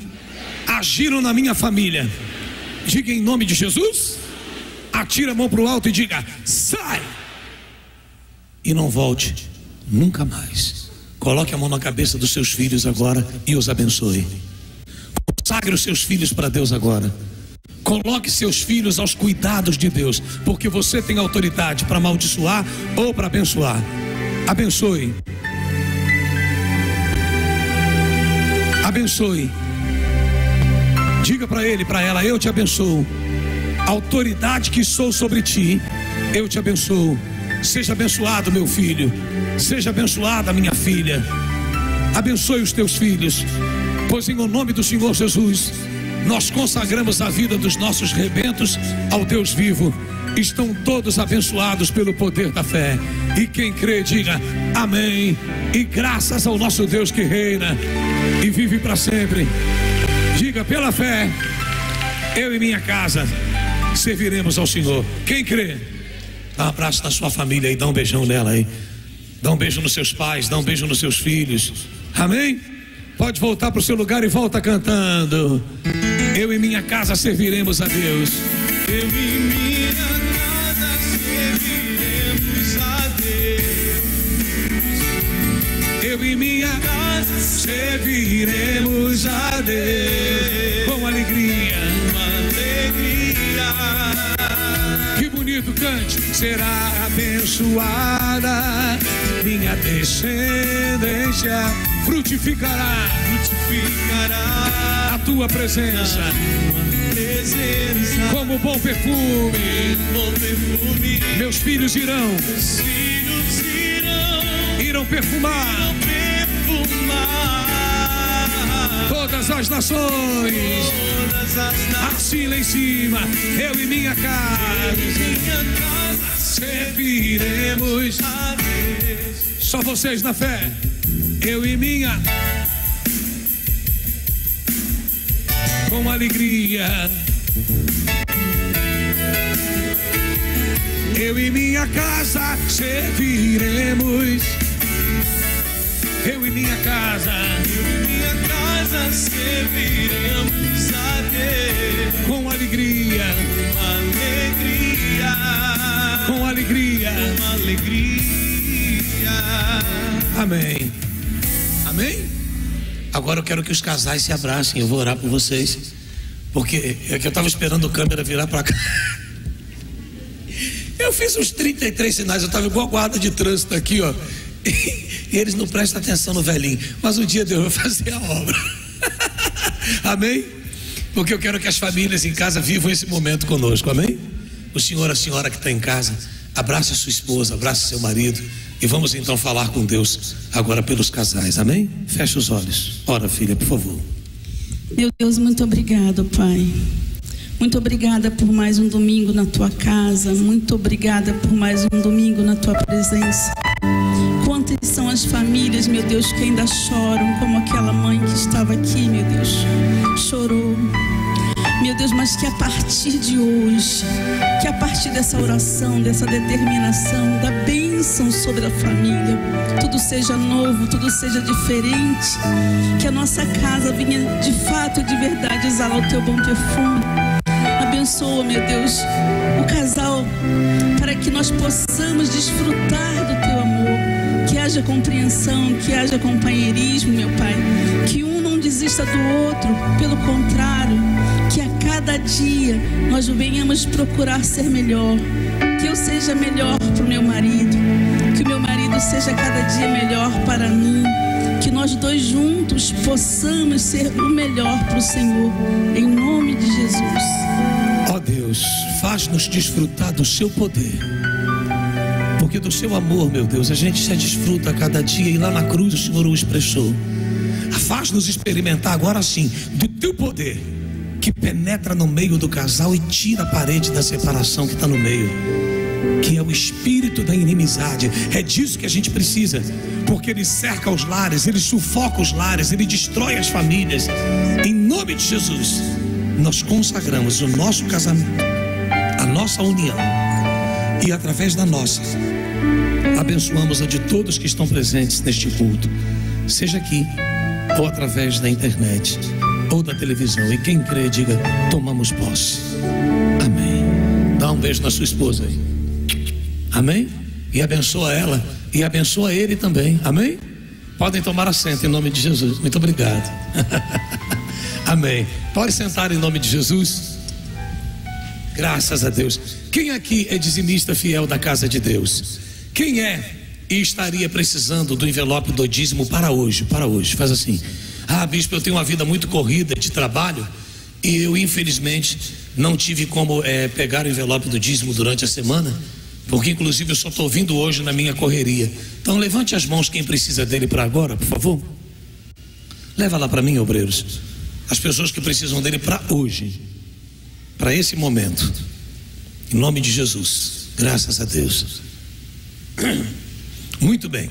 agiram na minha família, Diga em nome de Jesus. Atira a mão para o alto e diga: sai! E não volte nunca mais. Coloque a mão na cabeça dos seus filhos agora e os abençoe. Consagre os seus filhos para Deus agora. Coloque seus filhos aos cuidados de Deus, porque você tem autoridade para amaldiçoar ou para abençoar. Abençoe. Abençoe. Diga para ele, para ela: eu te abençoo. A autoridade que sou sobre ti, eu te abençoo. Seja abençoado, meu filho. Seja abençoada, minha filha. Abençoe os teus filhos, pois em nome do Senhor Jesus nós consagramos a vida dos nossos rebentos ao Deus vivo. Estão todos abençoados pelo poder da fé. E quem crê, diga amém. E graças ao nosso Deus que reina e vive para sempre. Diga: pela fé, eu e minha casa serviremos ao Senhor. Quem crê, dá um abraço na sua família e dá um beijão nela aí. Dá um beijo nos seus pais, dá um beijo nos seus filhos. Amém? Pode voltar para o seu lugar e volta cantando: eu e minha casa serviremos a Deus. Eu e minha casa serviremos a Deus. Eu e minha casa serviremos a Deus. Com alegria. Que bonito, cante. Será abençoada minha descendência. Frutificará a tua presença, como bom perfume. Meus filhos irão perfumar todas as nações. Assim lá em cima, eu e minha casa serviremos a Deus. Só vocês na fé. Eu e minha, com alegria. Eu e minha casa serviremos. Eu e minha casa serviremos a Deus. Com alegria. Com alegria. Com alegria. Amém. Amém? Agora eu quero que os casais se abracem. Eu vou orar por vocês, porque é que eu estava esperando a câmera virar para cá. Eu fiz uns 33 sinais. Eu estava igual guarda de trânsito aqui, ó. E eles não prestam atenção no velhinho. Mas um dia Deus vai fazer a obra. Amém? Porque eu quero que as famílias em casa vivam esse momento conosco. Amém? O senhor, a senhora que está em casa, abrace a sua esposa, abrace seu marido. E vamos então falar com Deus agora pelos casais, amém? Feche os olhos. Ora, filha, por favor. Meu Deus, muito obrigado, Pai. Muito obrigada por mais um domingo na tua casa. Muito obrigada por mais um domingo na tua presença. Quantas são as famílias, meu Deus, que ainda choram, como aquela mãe que estava aqui, meu Deus, chorou. Meu Deus, mas que a partir de hoje, que a partir dessa oração, dessa determinação, da bênção sobre a família, tudo seja novo, tudo seja diferente, que a nossa casa venha de fato, de verdade, exalar o teu bom perfume. Abençoa, meu Deus, o casal, para que nós possamos desfrutar do teu amor, que haja compreensão, que haja companheirismo, meu Pai, que um não desista do outro, pelo contrário, que a cada dia nós venhamos procurar ser melhor, que eu seja melhor para o meu marido, que o meu marido seja cada dia melhor para mim, que nós dois juntos possamos ser o melhor para o Senhor, em nome de Jesus. Ó Deus, faz-nos desfrutar do seu poder, porque do seu amor, meu Deus, a gente se desfruta a cada dia, e lá na cruz o Senhor o expressou. Faz-nos experimentar agora sim do teu poder, que penetra no meio do casal e tira a parede da separação que está no meio, que é o espírito da inimizade. É disso que a gente precisa, porque ele cerca os lares, ele sufoca os lares, ele destrói as famílias. Em nome de Jesus, nós consagramos o nosso casamento, a nossa união, e através da nossa, abençoamos a de todos que estão presentes neste culto, seja aqui ou através da internet. ou da televisão. E quem crê, diga: tomamos posse. Amém. Dá um beijo na sua esposa aí. Amém? E abençoa ela e abençoa ele também. Amém? Podem tomar assento em nome de Jesus. Muito obrigado. Amém. Pode sentar em nome de Jesus. Graças a Deus. Quem aqui é dizimista fiel da casa de Deus? Quem é e estaria precisando do envelope do dízimo para hoje? Para hoje, faz assim: ah, bispo, eu tenho uma vida muito corrida de trabalho e eu infelizmente não tive como pegar o envelope do dízimo durante a semana, porque inclusive eu só estou vindo hoje na minha correria. Então levante as mãos quem precisa dele para agora, por favor. Leva lá para mim, obreiros, as pessoas que precisam dele para hoje, para esse momento, em nome de Jesus. Graças a Deus. Muito bem,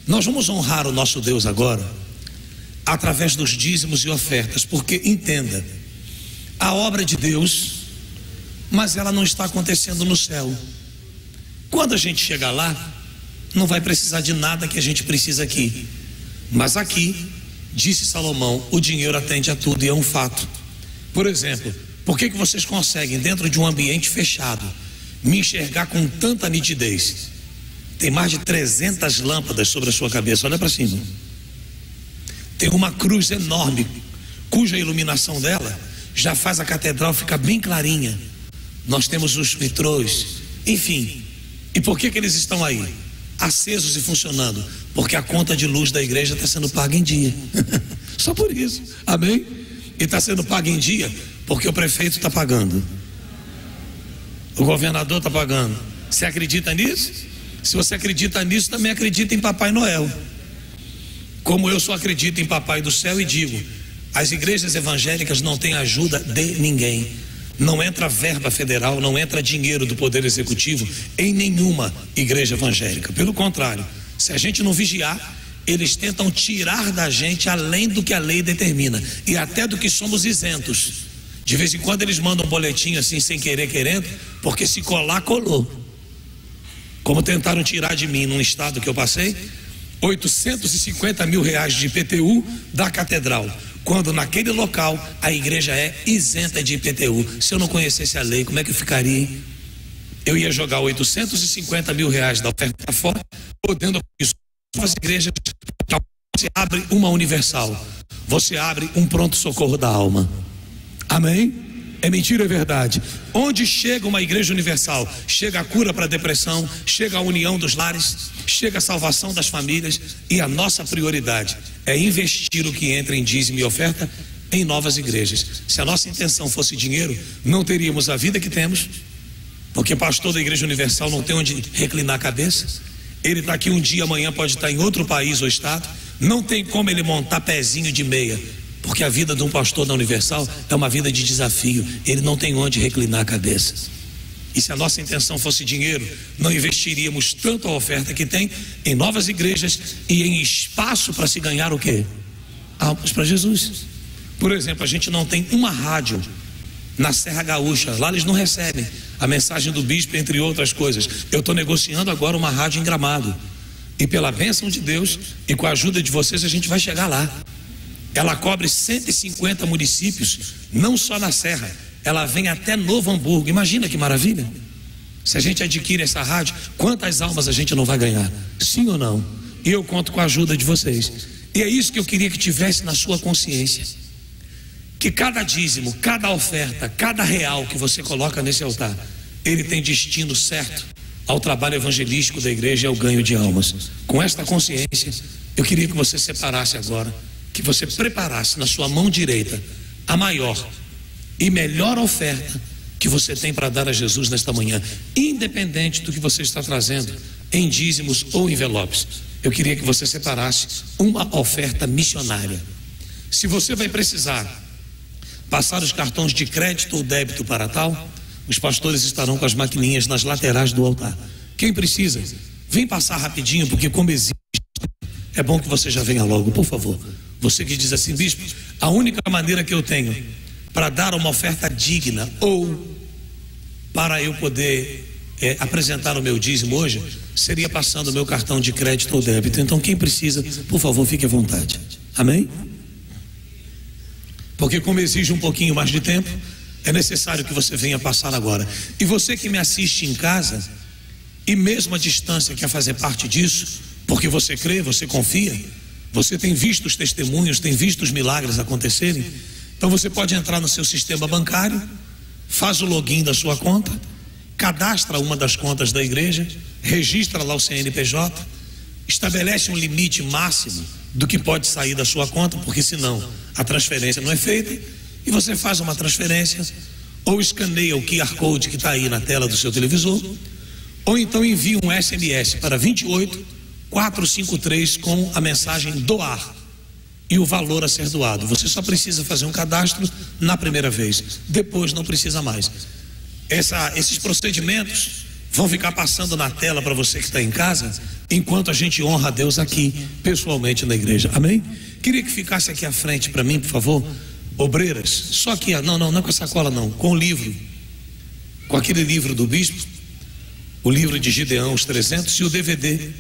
nós vamos honrar o nosso Deus agora através dos dízimos e ofertas, porque entenda, a obra de Deus, mas ela não está acontecendo no céu. Quando a gente chegar lá, não vai precisar de nada que a gente precisa aqui, mas aqui, disse Salomão, o dinheiro atende a tudo, e é um fato. Por exemplo, por que vocês conseguem, dentro de um ambiente fechado, me enxergar com tanta nitidez? Tem mais de 300 lâmpadas sobre a sua cabeça, olha para cima. Tem uma cruz enorme, cuja iluminação dela já faz a catedral ficar bem clarinha. Nós temos os vitrôs, enfim. E por que eles estão aí, acesos e funcionando? Porque a conta de luz da igreja está sendo paga em dia. Só por isso, amém? E está sendo paga em dia porque o prefeito está pagando, o governador está pagando. Você acredita nisso? Se você acredita nisso, também acredita em Papai Noel. Como eu só acredito em Papai do Céu e digo: as igrejas evangélicas não têm ajuda de ninguém. Não entra verba federal, não entra dinheiro do Poder Executivo em nenhuma igreja evangélica. Pelo contrário, se a gente não vigiar, eles tentam tirar da gente além do que a lei determina e até do que somos isentos. De vez em quando eles mandam um boletim assim, sem querer, querendo, porque se colar, colou. Como tentaram tirar de mim, num estado que eu passei, 850 mil reais de IPTU da catedral, quando naquele local a igreja é isenta de IPTU. Se eu não conhecesse a lei, como é que eu ficaria, hein? Eu ia jogar 850 mil reais da oferta fora, podendo isso. As igrejas, você abre uma universal, você abre um pronto-socorro da alma. Amém? É mentira ou é verdade? Onde chega uma igreja universal, chega a cura para a depressão, chega a união dos lares, chega a salvação das famílias. E a nossa prioridade é investir o que entra em dízimo e oferta em novas igrejas. Se a nossa intenção fosse dinheiro, não teríamos a vida que temos, porque pastor da igreja universal não tem onde reclinar a cabeça. Ele está aqui um dia, amanhã pode estar em outro país ou estado. Não tem como ele montar pezinho de meia, porque a vida de um pastor da Universal é uma vida de desafio. Ele não tem onde reclinar a cabeça. E se a nossa intenção fosse dinheiro, não investiríamos tanto a oferta que tem em novas igrejas e em espaço para se ganhar o quê? Almas para Jesus. Por exemplo, a gente não tem uma rádio na Serra Gaúcha. Lá eles não recebem a mensagem do bispo, entre outras coisas. Eu estou negociando agora uma rádio em Gramado, e pela bênção de Deus e com a ajuda de vocês a gente vai chegar lá. Ela cobre 150 municípios, não só na Serra, ela vem até Novo Hamburgo. Imagina que maravilha. Se a gente adquire essa rádio, quantas almas a gente não vai ganhar? Sim ou não? E eu conto com a ajuda de vocês. E é isso que eu queria que tivesse na sua consciência, que cada dízimo, cada oferta, cada real que você coloca nesse altar, ele tem destino certo ao trabalho evangelístico da igreja e ao ganho de almas. Com esta consciência, eu queria que você separasse agora, que você preparasse na sua mão direita a maior e melhor oferta que você tem para dar a Jesus nesta manhã, independente do que você está trazendo em dízimos ou envelopes. Eu queria que você separasse uma oferta missionária. Se você vai precisar passar os cartões de crédito ou débito para tal, os pastores estarão com as maquininhas nas laterais do altar. Quem precisa, vem passar rapidinho, porque como existe, é bom que você já venha logo, por favor. Você que diz assim: bispo, a única maneira que eu tenho para dar uma oferta digna ou para eu poder apresentar o meu dízimo hoje, seria passando o meu cartão de crédito ou débito. Então quem precisa, por favor, fique à vontade. Amém? porque como exige um pouquinho mais de tempo, é necessário que você venha passar agora. E você que me assiste em casa, e mesmo à distância quer fazer parte disso, porque você crê, você confia, você tem visto os testemunhos, tem visto os milagres acontecerem, então você pode entrar no seu sistema bancário, faz o login da sua conta, cadastra uma das contas da igreja, registra lá o CNPJ, estabelece um limite máximo do que pode sair da sua conta, porque senão a transferência não é feita, e você faz uma transferência, ou escaneia o QR Code que está aí na tela do seu televisor, ou então envia um SMS para 28453 com a mensagem doar e o valor a ser doado. Você só precisa fazer um cadastro na primeira vez, depois não precisa mais. Esses procedimentos vão ficar passando na tela para você que está em casa, enquanto a gente honra a Deus aqui, pessoalmente na igreja. Amém? Queria que ficasse aqui à frente para mim, por favor, obreiras. Só que, não é com a sacola não, com o livro, com aquele livro do bispo, o livro de Gideão, os 300, e o DVD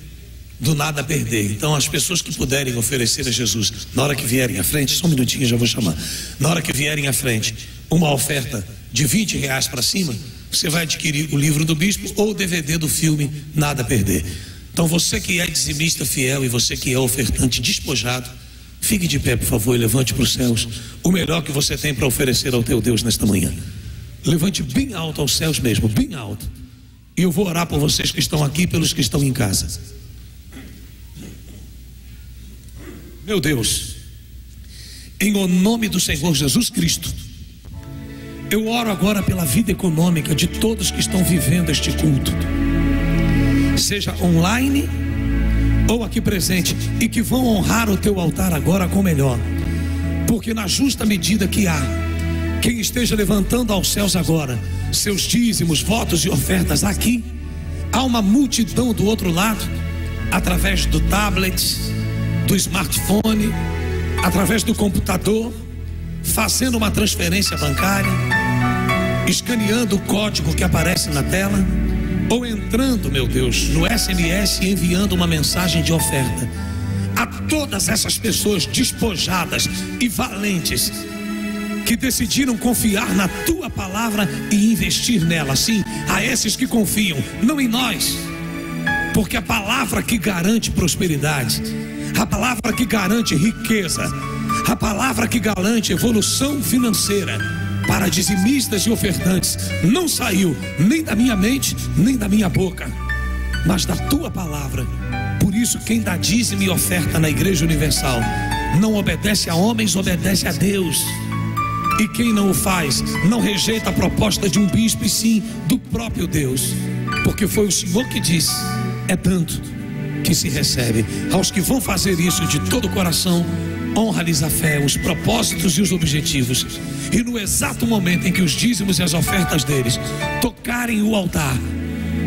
do Nada a Perder. Então as pessoas que puderem oferecer a Jesus, na hora que vierem à frente, só um minutinho, já vou chamar, na hora que vierem à frente, uma oferta de R$20 para cima, você vai adquirir o livro do bispo ou o DVD do filme Nada a Perder. Então você que é dizimista fiel e você que é ofertante despojado, fique de pé, por favor, e levante para os céus o melhor que você tem para oferecer ao teu Deus nesta manhã. Levante bem alto aos céus mesmo, bem alto. E eu vou orar por vocês que estão aqui e pelos que estão em casa. Meu Deus, em o nome do Senhor Jesus Cristo, eu oro agora pela vida econômica de todos que estão vivendo este culto, seja online ou aqui presente, e que vão honrar o teu altar agora com o melhor, porque na justa medida que há quem esteja levantando aos céus agora seus dízimos, votos e ofertas aqui, há uma multidão do outro lado, através do tablet, do smartphone, através do computador, fazendo uma transferência bancária, escaneando o código que aparece na tela, ou entrando, meu Deus, no SMS e enviando uma mensagem de oferta. A todas essas pessoas despojadas e valentes que decidiram confiar na tua palavra e investir nela, sim, a esses que confiam, não em nós, porque a palavra que garante prosperidade, a palavra que garante riqueza, a palavra que garante evolução financeira para dizimistas e ofertantes, não saiu nem da minha mente, nem da minha boca, mas da tua palavra. Por isso quem dá dízimo e oferta na Igreja Universal não obedece a homens, obedece a Deus. E quem não o faz, não rejeita a proposta de um bispo, e sim do próprio Deus, porque foi o Senhor que disse: é tanto que se recebe. Aos que vão fazer isso de todo o coração, honra-lhes a fé, os propósitos e os objetivos, e no exato momento em que os dízimos e as ofertas deles tocarem o altar,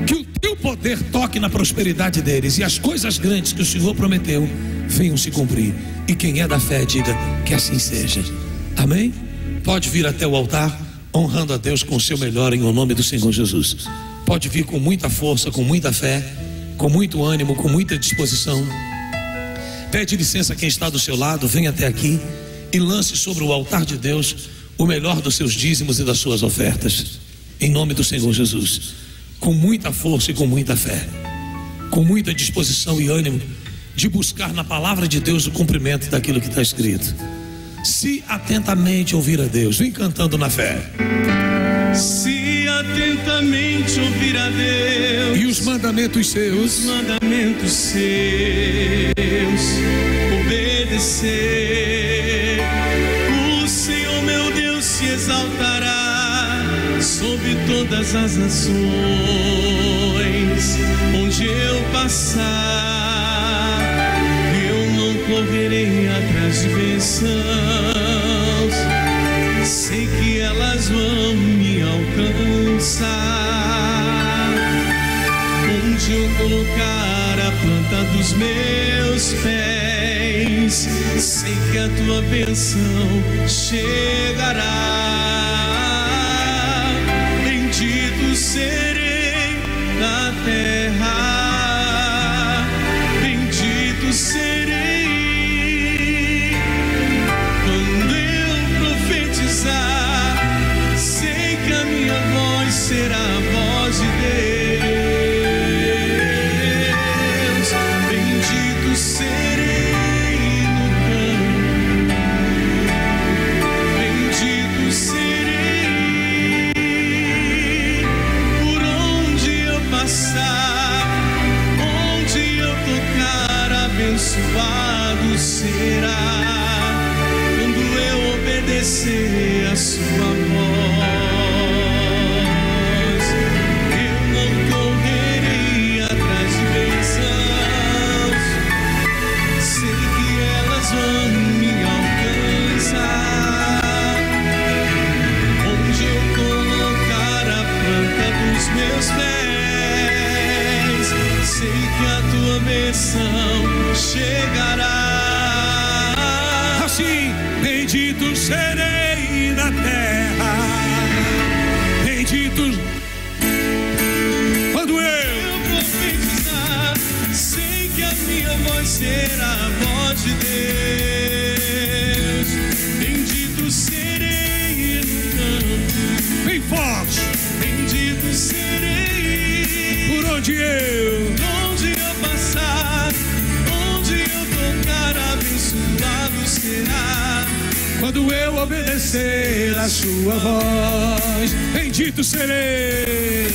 que o teu poder toque na prosperidade deles, e as coisas grandes que o Senhor prometeu venham se cumprir. E quem é da fé, diga que assim seja. Amém? Pode vir até o altar, honrando a Deus com o seu melhor, em o nome do Senhor Jesus. Pode vir com muita força, com muita fé, com muito ânimo, com muita disposição. Pede licença quem está do seu lado, vem até aqui e lance sobre o altar de Deus o melhor dos seus dízimos e das suas ofertas, em nome do Senhor Jesus, com muita força e com muita fé, com muita disposição e ânimo de buscar na palavra de Deus o cumprimento daquilo que está escrito. Se atentamente ouvir a Deus, vem cantando na fé. Se atentamente ouvir a Deus e os mandamentos seus, obedecer, o Senhor meu Deus se exaltará sobre todas as nações. Onde eu passar, eu não correrei atrás de bênçãos, sei que elas vão me alcançar. Onde eu colocar a planta dos meus pés, sei que a tua bênção chegará. Bendito serei na terra, bendito serei quando eu abençoado será quando eu obedecer a sua voz. Eu não correrei atrás de bênçãos, sei que elas vão me alcançar. Onde eu colocar a planta dos meus pés, sei que a tua bênção chegará. Assim, bendito serei na terra, bendito quando eu profetizar, sei que a minha voz será a voz de Deus. Bendito serei no campo, bem forte, bendito serei por onde eu passar, onde eu tocar, abençoado será quando eu obedecer a sua voz. Bendito serei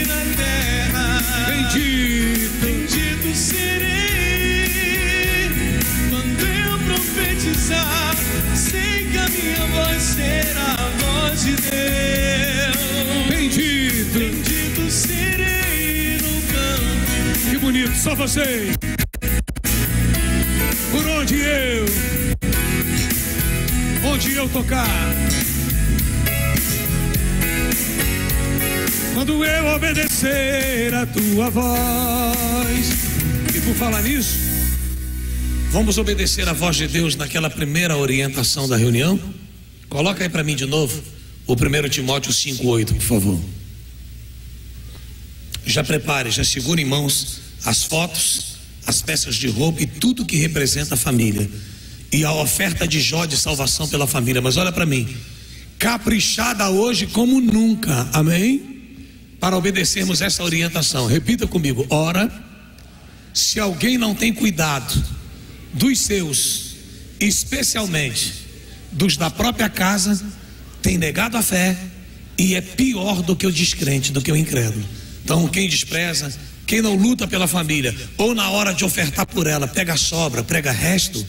na terra, bendito serei quando eu profetizar, sei que a minha voz será a voz de Deus. Bendito serei no campo. Que bonito, só você. Por onde eu tocar, quando eu obedecer a tua voz. E por falar nisso, vamos obedecer a voz de Deus naquela primeira orientação da reunião. Coloca aí para mim de novo o 1 Timóteo 5:8, por favor. Já prepare, já segure em mãos as fotos, as peças de roupa e tudo que representa a família, e a oferta de Jó de salvação pela família. Mas olha para mim, caprichada hoje como nunca, amém? Para obedecermos essa orientação. Repita comigo: ora, se alguém não tem cuidado dos seus, especialmente dos da própria casa, tem negado a fé e é pior do que o descrente, do que o incrédulo. Então, quem despreza, quem não luta pela família, ou na hora de ofertar por ela, pega sobra, prega resto,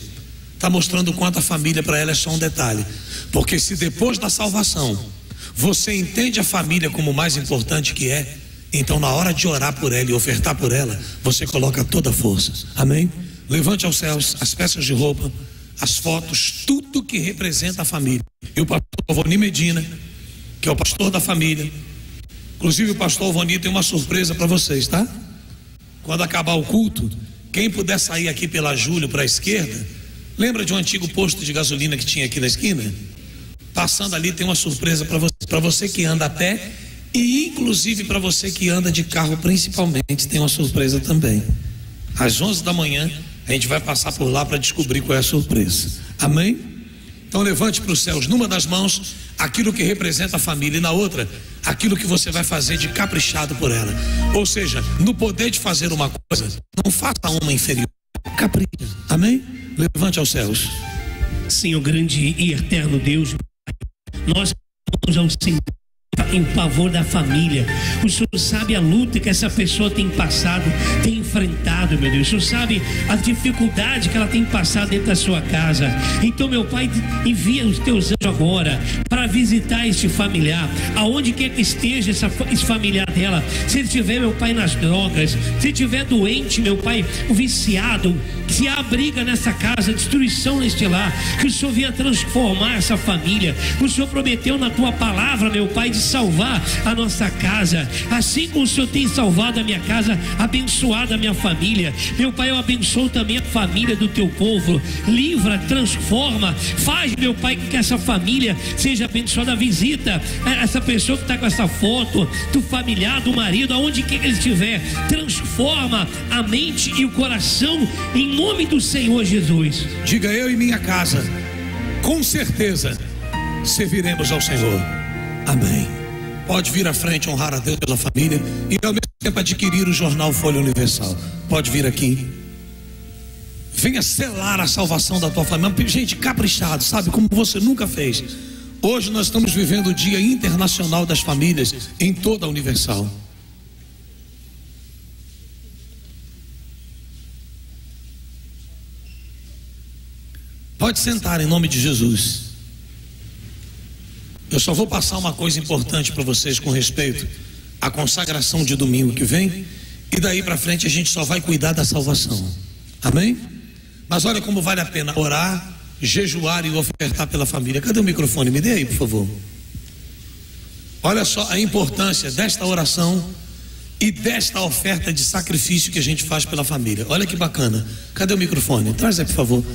está mostrando o quanto a família para ela é só um detalhe. Porque se depois da salvação você entende a família como o mais importante que é, então na hora de orar por ela e ofertar por ela, você coloca toda a força. Amém? Levante aos céus as peças de roupa, as fotos, tudo que representa a família. E o pastor Alvoni Medina, que é o pastor da família, inclusive o pastor Alvoni tem uma surpresa para vocês, tá? Quando acabar o culto, quem puder sair aqui pela Júlio para a esquerda, lembra de um antigo posto de gasolina que tinha aqui na esquina? Passando ali tem uma surpresa para você que anda a pé e inclusive para você que anda de carro, principalmente tem uma surpresa também. Às 11 da manhã a gente vai passar por lá para descobrir qual é a surpresa. Amém? Então levante para os céus, numa das mãos aquilo que representa a família e na outra aquilo que você vai fazer de caprichado por ela. Ou seja, no poder de fazer uma coisa, não faça uma inferior, capricha. Amém? Levante aos céus. Senhor grande e eterno Deus, nós vamos ao Senhor em favor da família. O Senhor sabe a luta que essa pessoa tem passado, tem enfrentado, meu Deus. O Senhor sabe a dificuldade que ela tem passado dentro da sua casa. Então, meu Pai, envia os teus anjos agora para visitar este familiar, aonde quer que esteja esse familiar dela. Se ele estiver, meu Pai, nas drogas, se estiver doente, meu Pai, viciado, se há briga nessa casa, destruição neste lar, que o Senhor venha transformar essa família. O Senhor prometeu na tua palavra, meu Pai, de salvar a nossa casa, assim como o Senhor tem salvado a minha casa, abençoado a minha família. Meu Pai, eu abençoo também a família do teu povo. Livra, transforma, faz, meu Pai, que essa família seja abençoada. Visita essa pessoa que está com essa foto do familiar, do marido, aonde quer que ele estiver, transforma a mente e o coração em nome do Senhor Jesus. Diga: eu e minha casa com certeza serviremos ao Senhor. Amém. Pode vir à frente honrar a Deus pela família e ao mesmo tempo adquirir o jornal Folha Universal. Pode vir aqui. Venha selar a salvação da tua família. Gente, caprichado, sabe, como você nunca fez. Hoje nós estamos vivendo o Dia Internacional das Famílias em toda a Universal. Pode sentar em nome de Jesus. Eu só vou passar uma coisa importante para vocês com respeito à consagração de domingo que vem, e daí para frente a gente só vai cuidar da salvação. Amém? Mas olha como vale a pena orar, jejuar e ofertar pela família. Cadê o microfone? Me dê aí, por favor. Olha só a importância desta oração e desta oferta de sacrifício que a gente faz pela família. Olha que bacana. Cadê o microfone? Traz aí, por favor.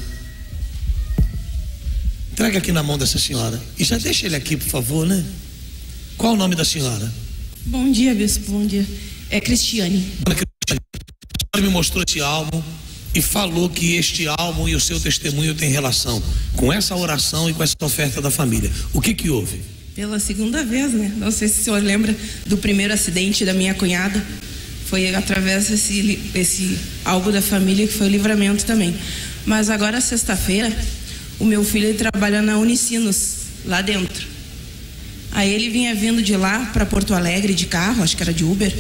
Entrega aqui na mão dessa senhora. E já deixa ele aqui, por favor, né? Qual o nome da senhora? Bom dia, bispo. Bom dia. É Cristiane. A senhora me mostrou esse álbum e falou que este álbum e o seu testemunho tem relação com essa oração e com essa oferta da família. O que houve? Pela segunda vez, né? Não sei se o senhor lembra do primeiro acidente da minha cunhada. Foi através desse álbum da família que foi o livramento também. Mas agora, sexta-feira, o meu filho ele trabalha na Unicinos, lá dentro. Aí ele vinha vindo de lá para Porto Alegre de carro, acho que era de Uber.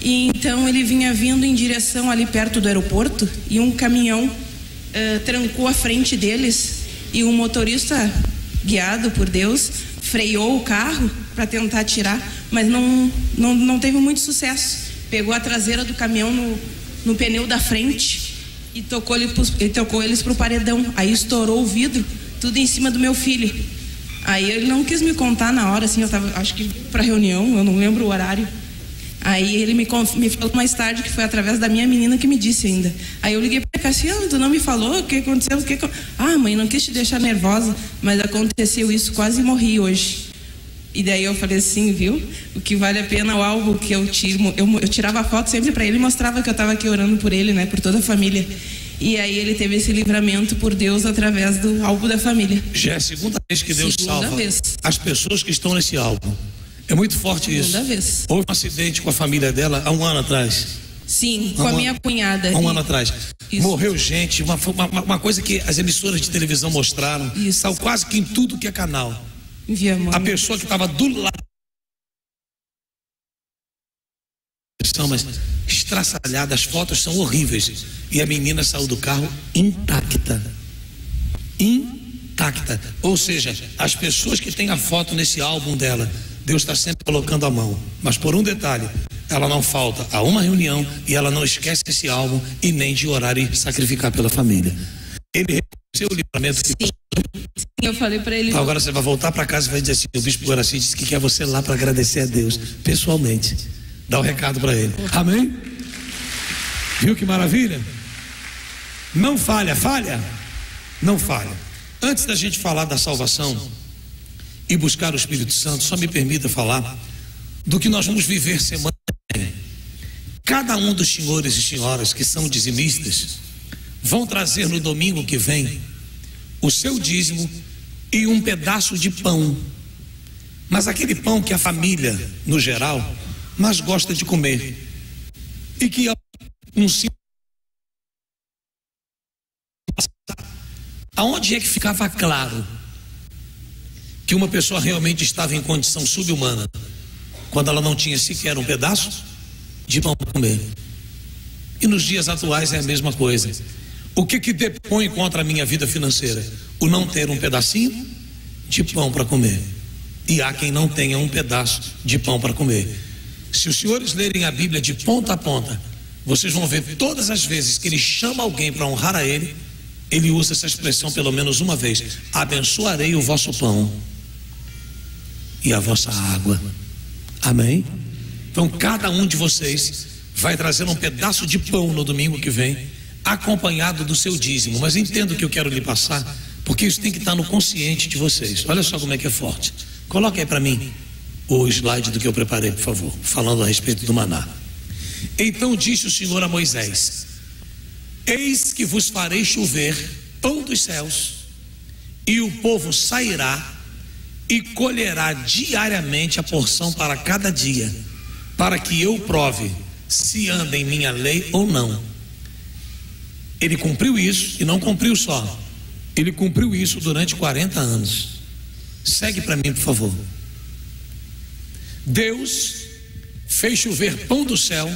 E então ele vinha vindo em direção ali perto do aeroporto e um caminhão trancou a frente deles e o motorista, guiado por Deus, freou o carro para tentar tirar, mas não teve muito sucesso. Pegou a traseira do caminhão no pneu da frente e tocou eles pro paredão. Aí estourou o vidro, tudo em cima do meu filho. Aí ele não quis me contar na hora, assim, eu tava, acho que para reunião, eu não lembro o horário. Aí ele me falou mais tarde que foi através da minha menina que me disse ainda. Aí eu liguei para Cassiano, tu não me falou o que aconteceu? Ah, mãe, não quis te deixar nervosa, mas aconteceu isso, quase morri hoje. E daí eu falei assim, viu? O que vale a pena o álbum que eu tiro, eu tirava foto sempre para ele e mostrava que eu estava aqui orando por ele, né? Por toda a família. E aí ele teve esse livramento por Deus através do álbum da família. Já é a segunda vez que Deus salva as pessoas que estão nesse álbum. É muito forte isso. Segunda vez. Houve um acidente com a família dela há um ano atrás. Sim, com a minha cunhada. Há um ano atrás. Isso. Morreu gente, uma coisa que as emissoras de televisão mostraram. Isso. Saiu quase que em tudo que é canal. A pessoa que estava do lado, mas estraçalhada, as fotos são horríveis. E a menina saiu do carro intacta. Intacta. Ou seja, as pessoas que têm a foto nesse álbum dela, Deus está sempre colocando a mão. Mas por um detalhe, ela não falta a uma reunião e ela não esquece esse álbum e nem de orar e sacrificar pela família. Ele reconheceu o livramento que eu falei para ele. Agora você vai voltar para casa e vai dizer assim: o bispo Guaraci disse que quer você lá para agradecer a Deus pessoalmente. Dá o recado para ele. Amém? Viu que maravilha? Não falha. Não falha. Antes da gente falar da salvação e buscar o Espírito Santo, só me permita falar do que nós vamos viver semana que vem. Cada um dos senhores e senhoras que são dizimistas vão trazer no domingo que vem o seu dízimo e um pedaço de pão, mas aquele pão que a família, no geral, mais gosta de comer e que aonde é que ficava claro que uma pessoa realmente estava em condição subhumana quando ela não tinha sequer um pedaço de pão para comer? E nos dias atuais é a mesma coisa. O que depõe contra a minha vida financeira? O não ter um pedacinho de pão para comer. E há quem não tenha um pedaço de pão para comer. Se os senhores lerem a Bíblia de ponta a ponta, vocês vão ver todas as vezes que ele chama alguém para honrar a ele, ele usa essa expressão pelo menos uma vez: abençoarei o vosso pão e a vossa água. Amém? Então cada um de vocês vai trazer um pedaço de pão no domingo que vem, acompanhado do seu dízimo. Mas entendo o que eu quero lhe passar, porque isso tem que estar no consciente de vocês. Olha só como é que é forte. Coloca aí para mim o slide do que eu preparei, por favor, falando a respeito do maná. Então disse o Senhor a Moisés: eis que vos farei chover pão dos céus, e o povo sairá e colherá diariamente a porção para cada dia, para que eu prove se anda em minha lei ou não. Ele cumpriu isso e não cumpriu só. Ele cumpriu isso durante 40 anos. Segue para mim, por favor. Deus fez chover pão do céu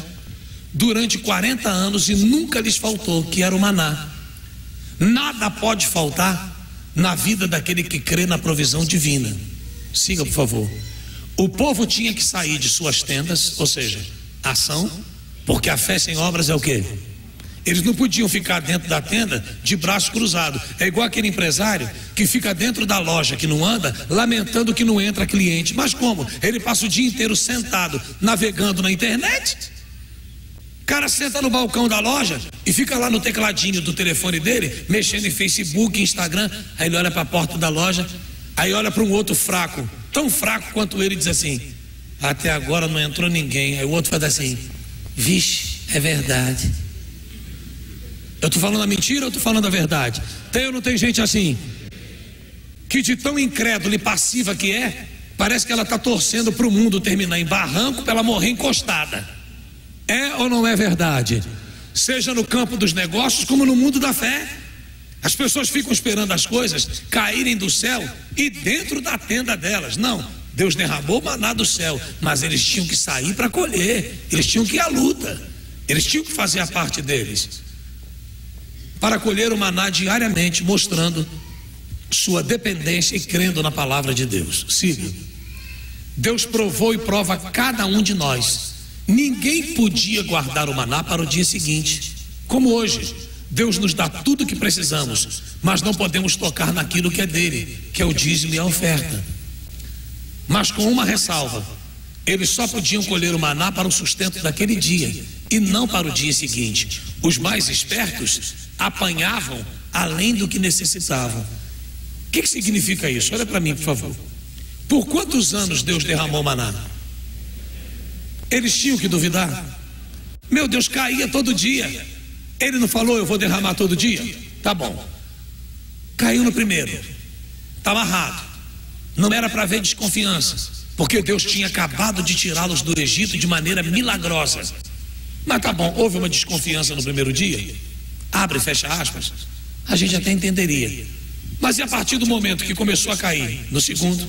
durante 40 anos e nunca lhes faltou, que era o maná. Nada pode faltar na vida daquele que crê na provisão divina. Siga, por favor. O povo tinha que sair de suas tendas, ou seja, ação, porque a fé sem obras é o quê? Eles não podiam ficar dentro da tenda de braço cruzado. É igual aquele empresário que fica dentro da loja, que não anda, lamentando que não entra cliente. Mas como? Ele passa o dia inteiro sentado, navegando na internet. O cara senta no balcão da loja e fica lá no tecladinho do telefone dele, mexendo em Facebook, Instagram. Aí ele olha para a porta da loja, aí olha para um outro fraco, tão fraco quanto ele, e diz assim: até agora não entrou ninguém. Aí o outro faz assim: vixe, é verdade. Eu estou falando a mentira ou estou falando a verdade? Tem ou não tem gente assim? Que de tão incrédula e passiva que é, parece que ela está torcendo para o mundo terminar em barranco para ela morrer encostada. É ou não é verdade? Seja no campo dos negócios como no mundo da fé. As pessoas ficam esperando as coisas caírem do céu e dentro da tenda delas. Não, Deus derramou maná do céu, mas eles tinham que sair para colher. Eles tinham que ir à luta. Eles tinham que fazer a parte deles para colher o maná diariamente, mostrando sua dependência e crendo na palavra de Deus. Siga. Deus provou e prova cada um de nós. Ninguém podia guardar o maná para o dia seguinte. Como hoje, Deus nos dá tudo o que precisamos, mas não podemos tocar naquilo que é dele, que é o dízimo e a oferta. Mas com uma ressalva: eles só podiam colher o maná para o sustento daquele dia e não para o dia seguinte. Os mais espertos apanhavam além do que necessitavam. O que significa isso? Olha para mim, por favor. Por quantos anos Deus derramou maná? Eles tinham que duvidar? Meu Deus, caía todo dia. Ele não falou: eu vou derramar todo dia? Tá bom. Caiu no primeiro, tá amarrado. Não era para ver desconfiança, porque Deus tinha acabado de tirá-los do Egito de maneira milagrosa. Mas tá bom, houve uma desconfiança no primeiro dia, abre e fecha aspas, a gente até entenderia. Mas e a partir do momento que começou a cair? No segundo,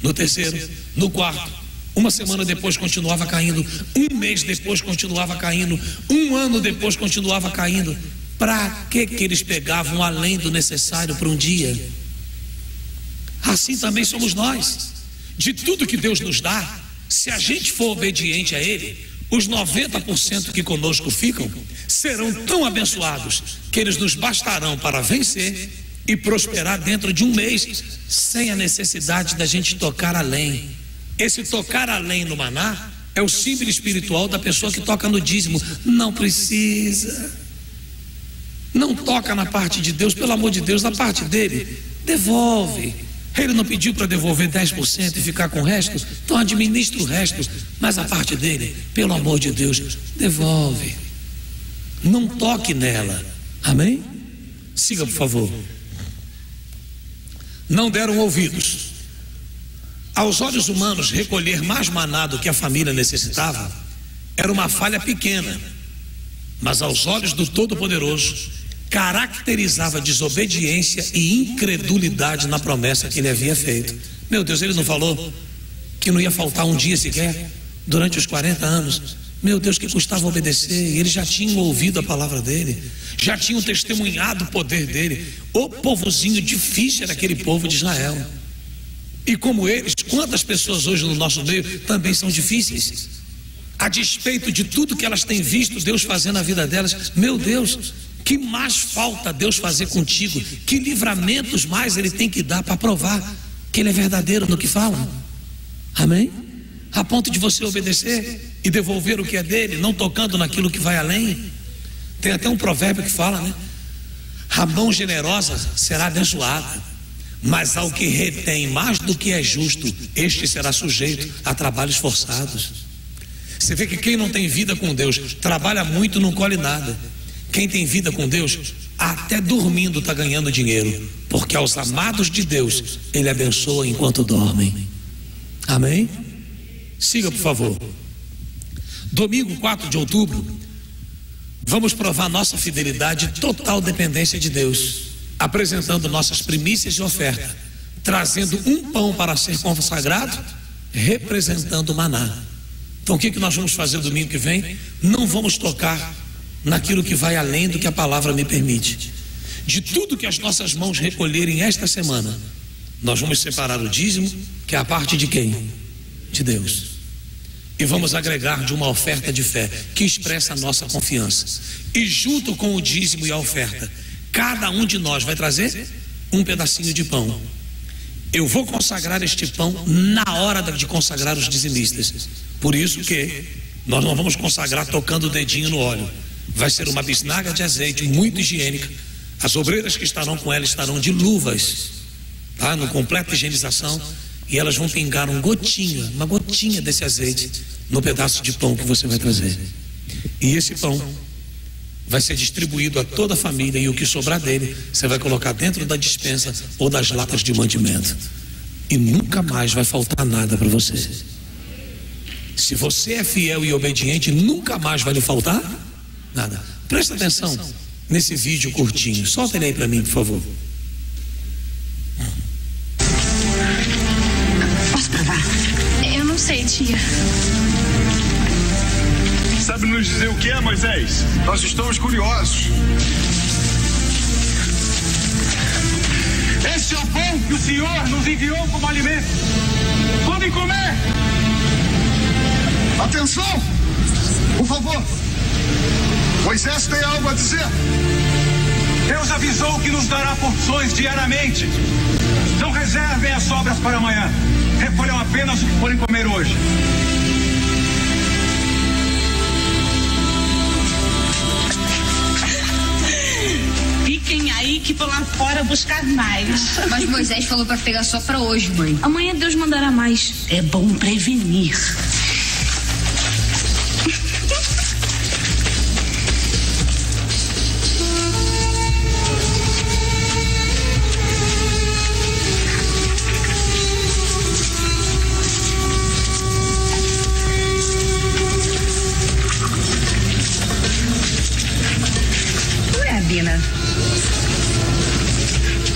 no terceiro, no quarto, uma semana depois continuava caindo, um mês depois continuava caindo, um ano depois continuava caindo. Para que eles pegavam além do necessário para um dia? Assim também somos nós. De tudo que Deus nos dá, se a gente for obediente a Ele, os 90% que conosco ficam serão tão abençoados que eles nos bastarão para vencer e prosperar dentro de um mês, sem a necessidade da gente tocar além. Esse tocar além no maná é o símbolo espiritual da pessoa que toca no dízimo. Não precisa, não toca na parte de Deus, pelo amor de Deus, na parte dele, devolve. Ele não pediu para devolver 10% e ficar com o resto, então administra o resto, mas a parte dele, pelo amor de Deus, devolve. Não toque nela. Amém? Siga, por favor. Não deram ouvidos. Aos olhos humanos, recolher mais maná do que a família necessitava era uma falha pequena, mas aos olhos do Todo-Poderoso caracterizava desobediência e incredulidade na promessa que ele havia feito. Meu Deus, ele não falou que não ia faltar um dia sequer durante os 40 anos? Meu Deus, que custava obedecer. E eles já tinham ouvido a palavra dele, já tinham testemunhado o poder dele. O povozinho difícil era aquele povo de Israel. E como eles, quantas pessoas hoje no nosso meio também são difíceis, a despeito de tudo que elas têm visto Deus fazer na vida delas. Meu Deus, que mais falta Deus fazer contigo? Que livramentos mais Ele tem que dar para provar que Ele é verdadeiro no que fala? Amém? A ponto de você obedecer e devolver o que é dele, não tocando naquilo que vai além. Tem até um provérbio que fala, né? A mão generosa será abençoada, mas ao que retém mais do que é justo, este será sujeito a trabalhos forçados. Você vê que quem não tem vida com Deus trabalha muito e não colhe nada. Quem tem vida com Deus, até dormindo está ganhando dinheiro, porque aos amados de Deus Ele abençoa enquanto dormem. Amém? Siga, por favor. Domingo 4 de outubro, vamos provar nossa fidelidade e total dependência de Deus, apresentando nossas primícias de oferta, trazendo um pão para ser consagrado, representando o maná. Então o que nós vamos fazer domingo que vem? Não vamos tocar naquilo que vai além do que a palavra me permite. de tudo que as nossas mãos recolherem esta semana, nós vamos separar o dízimo, que é a parte de quem? De Deus. E vamos agregar de uma oferta de fé, que expressa a nossa confiança. E junto com o dízimo e a oferta, cada um de nós vai trazer um pedacinho de pão. Eu vou consagrar este pão na hora de consagrar os dizimistas. Por isso que nós não vamos consagrar tocando o dedinho no óleo. Vai ser uma bisnaga de azeite muito higiênica. As obreiras que estarão com ela estarão de luvas, tá? No completa higienização. E elas vão pingar uma gotinha desse azeite no pedaço de pão que você vai trazer. E esse pão vai ser distribuído a toda a família, e o que sobrar dele você vai colocar dentro da despensa ou das latas de mantimento, e nunca mais vai faltar nada para você. Se você é fiel e obediente, nunca mais vai lhe faltar nada. Presta atenção nesse vídeo curtinho. Solta ele aí para mim, por favor. Posso provar? Eu não sei, tia. Sabe nos dizer o que é, Moisés? Nós estamos curiosos. Este é o pão que o Senhor nos enviou como alimento. Podem comer! Atenção! Por favor! Moisés tem algo a dizer. Deus avisou que nos dará porções diariamente. Não reservem as sobras para amanhã. Recolham apenas o que forem comer hoje. Fiquem aí que vou lá fora buscar mais. Mas Moisés falou para pegar só para hoje, mãe. Amanhã Deus mandará mais. É bom prevenir.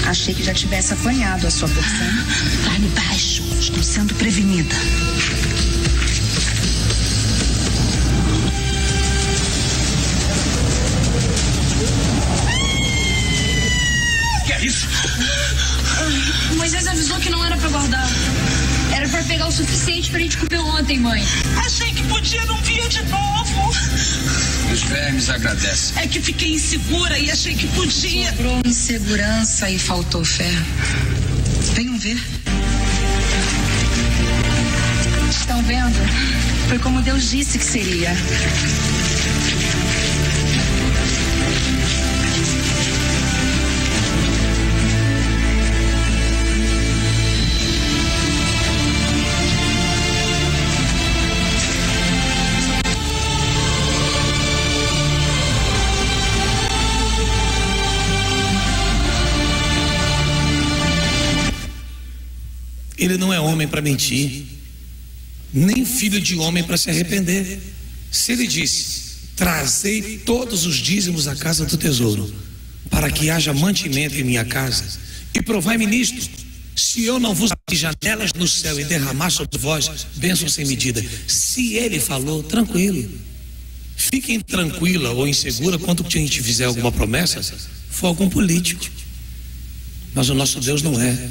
Achei que já tivesse apanhado a sua porção. Fale baixo, estou sendo prevenida. Que é isso? Moisés avisou que não era pra guardar. Era pra pegar o suficiente pra gente comer ontem, mãe. Achei que podia, não vir de novo. Os vermes agradecem. É que fiquei insegura e achei que podia. Sobrou insegurança e faltou fé. Venham ver. Estão vendo? Foi como Deus disse que seria. Ele não é homem para mentir, nem filho de homem para se arrepender. Se ele disse: trazei todos os dízimos à casa do tesouro, para que haja mantimento em minha casa, e provai-me nisto, se eu não vos abrir janelas no céu e derramar sobre vós bênçãos sem medida. Se ele falou, tranquilo. Fiquem tranquila ou insegura quando a gente fizer alguma promessa, for algum político. Mas o nosso Deus não é.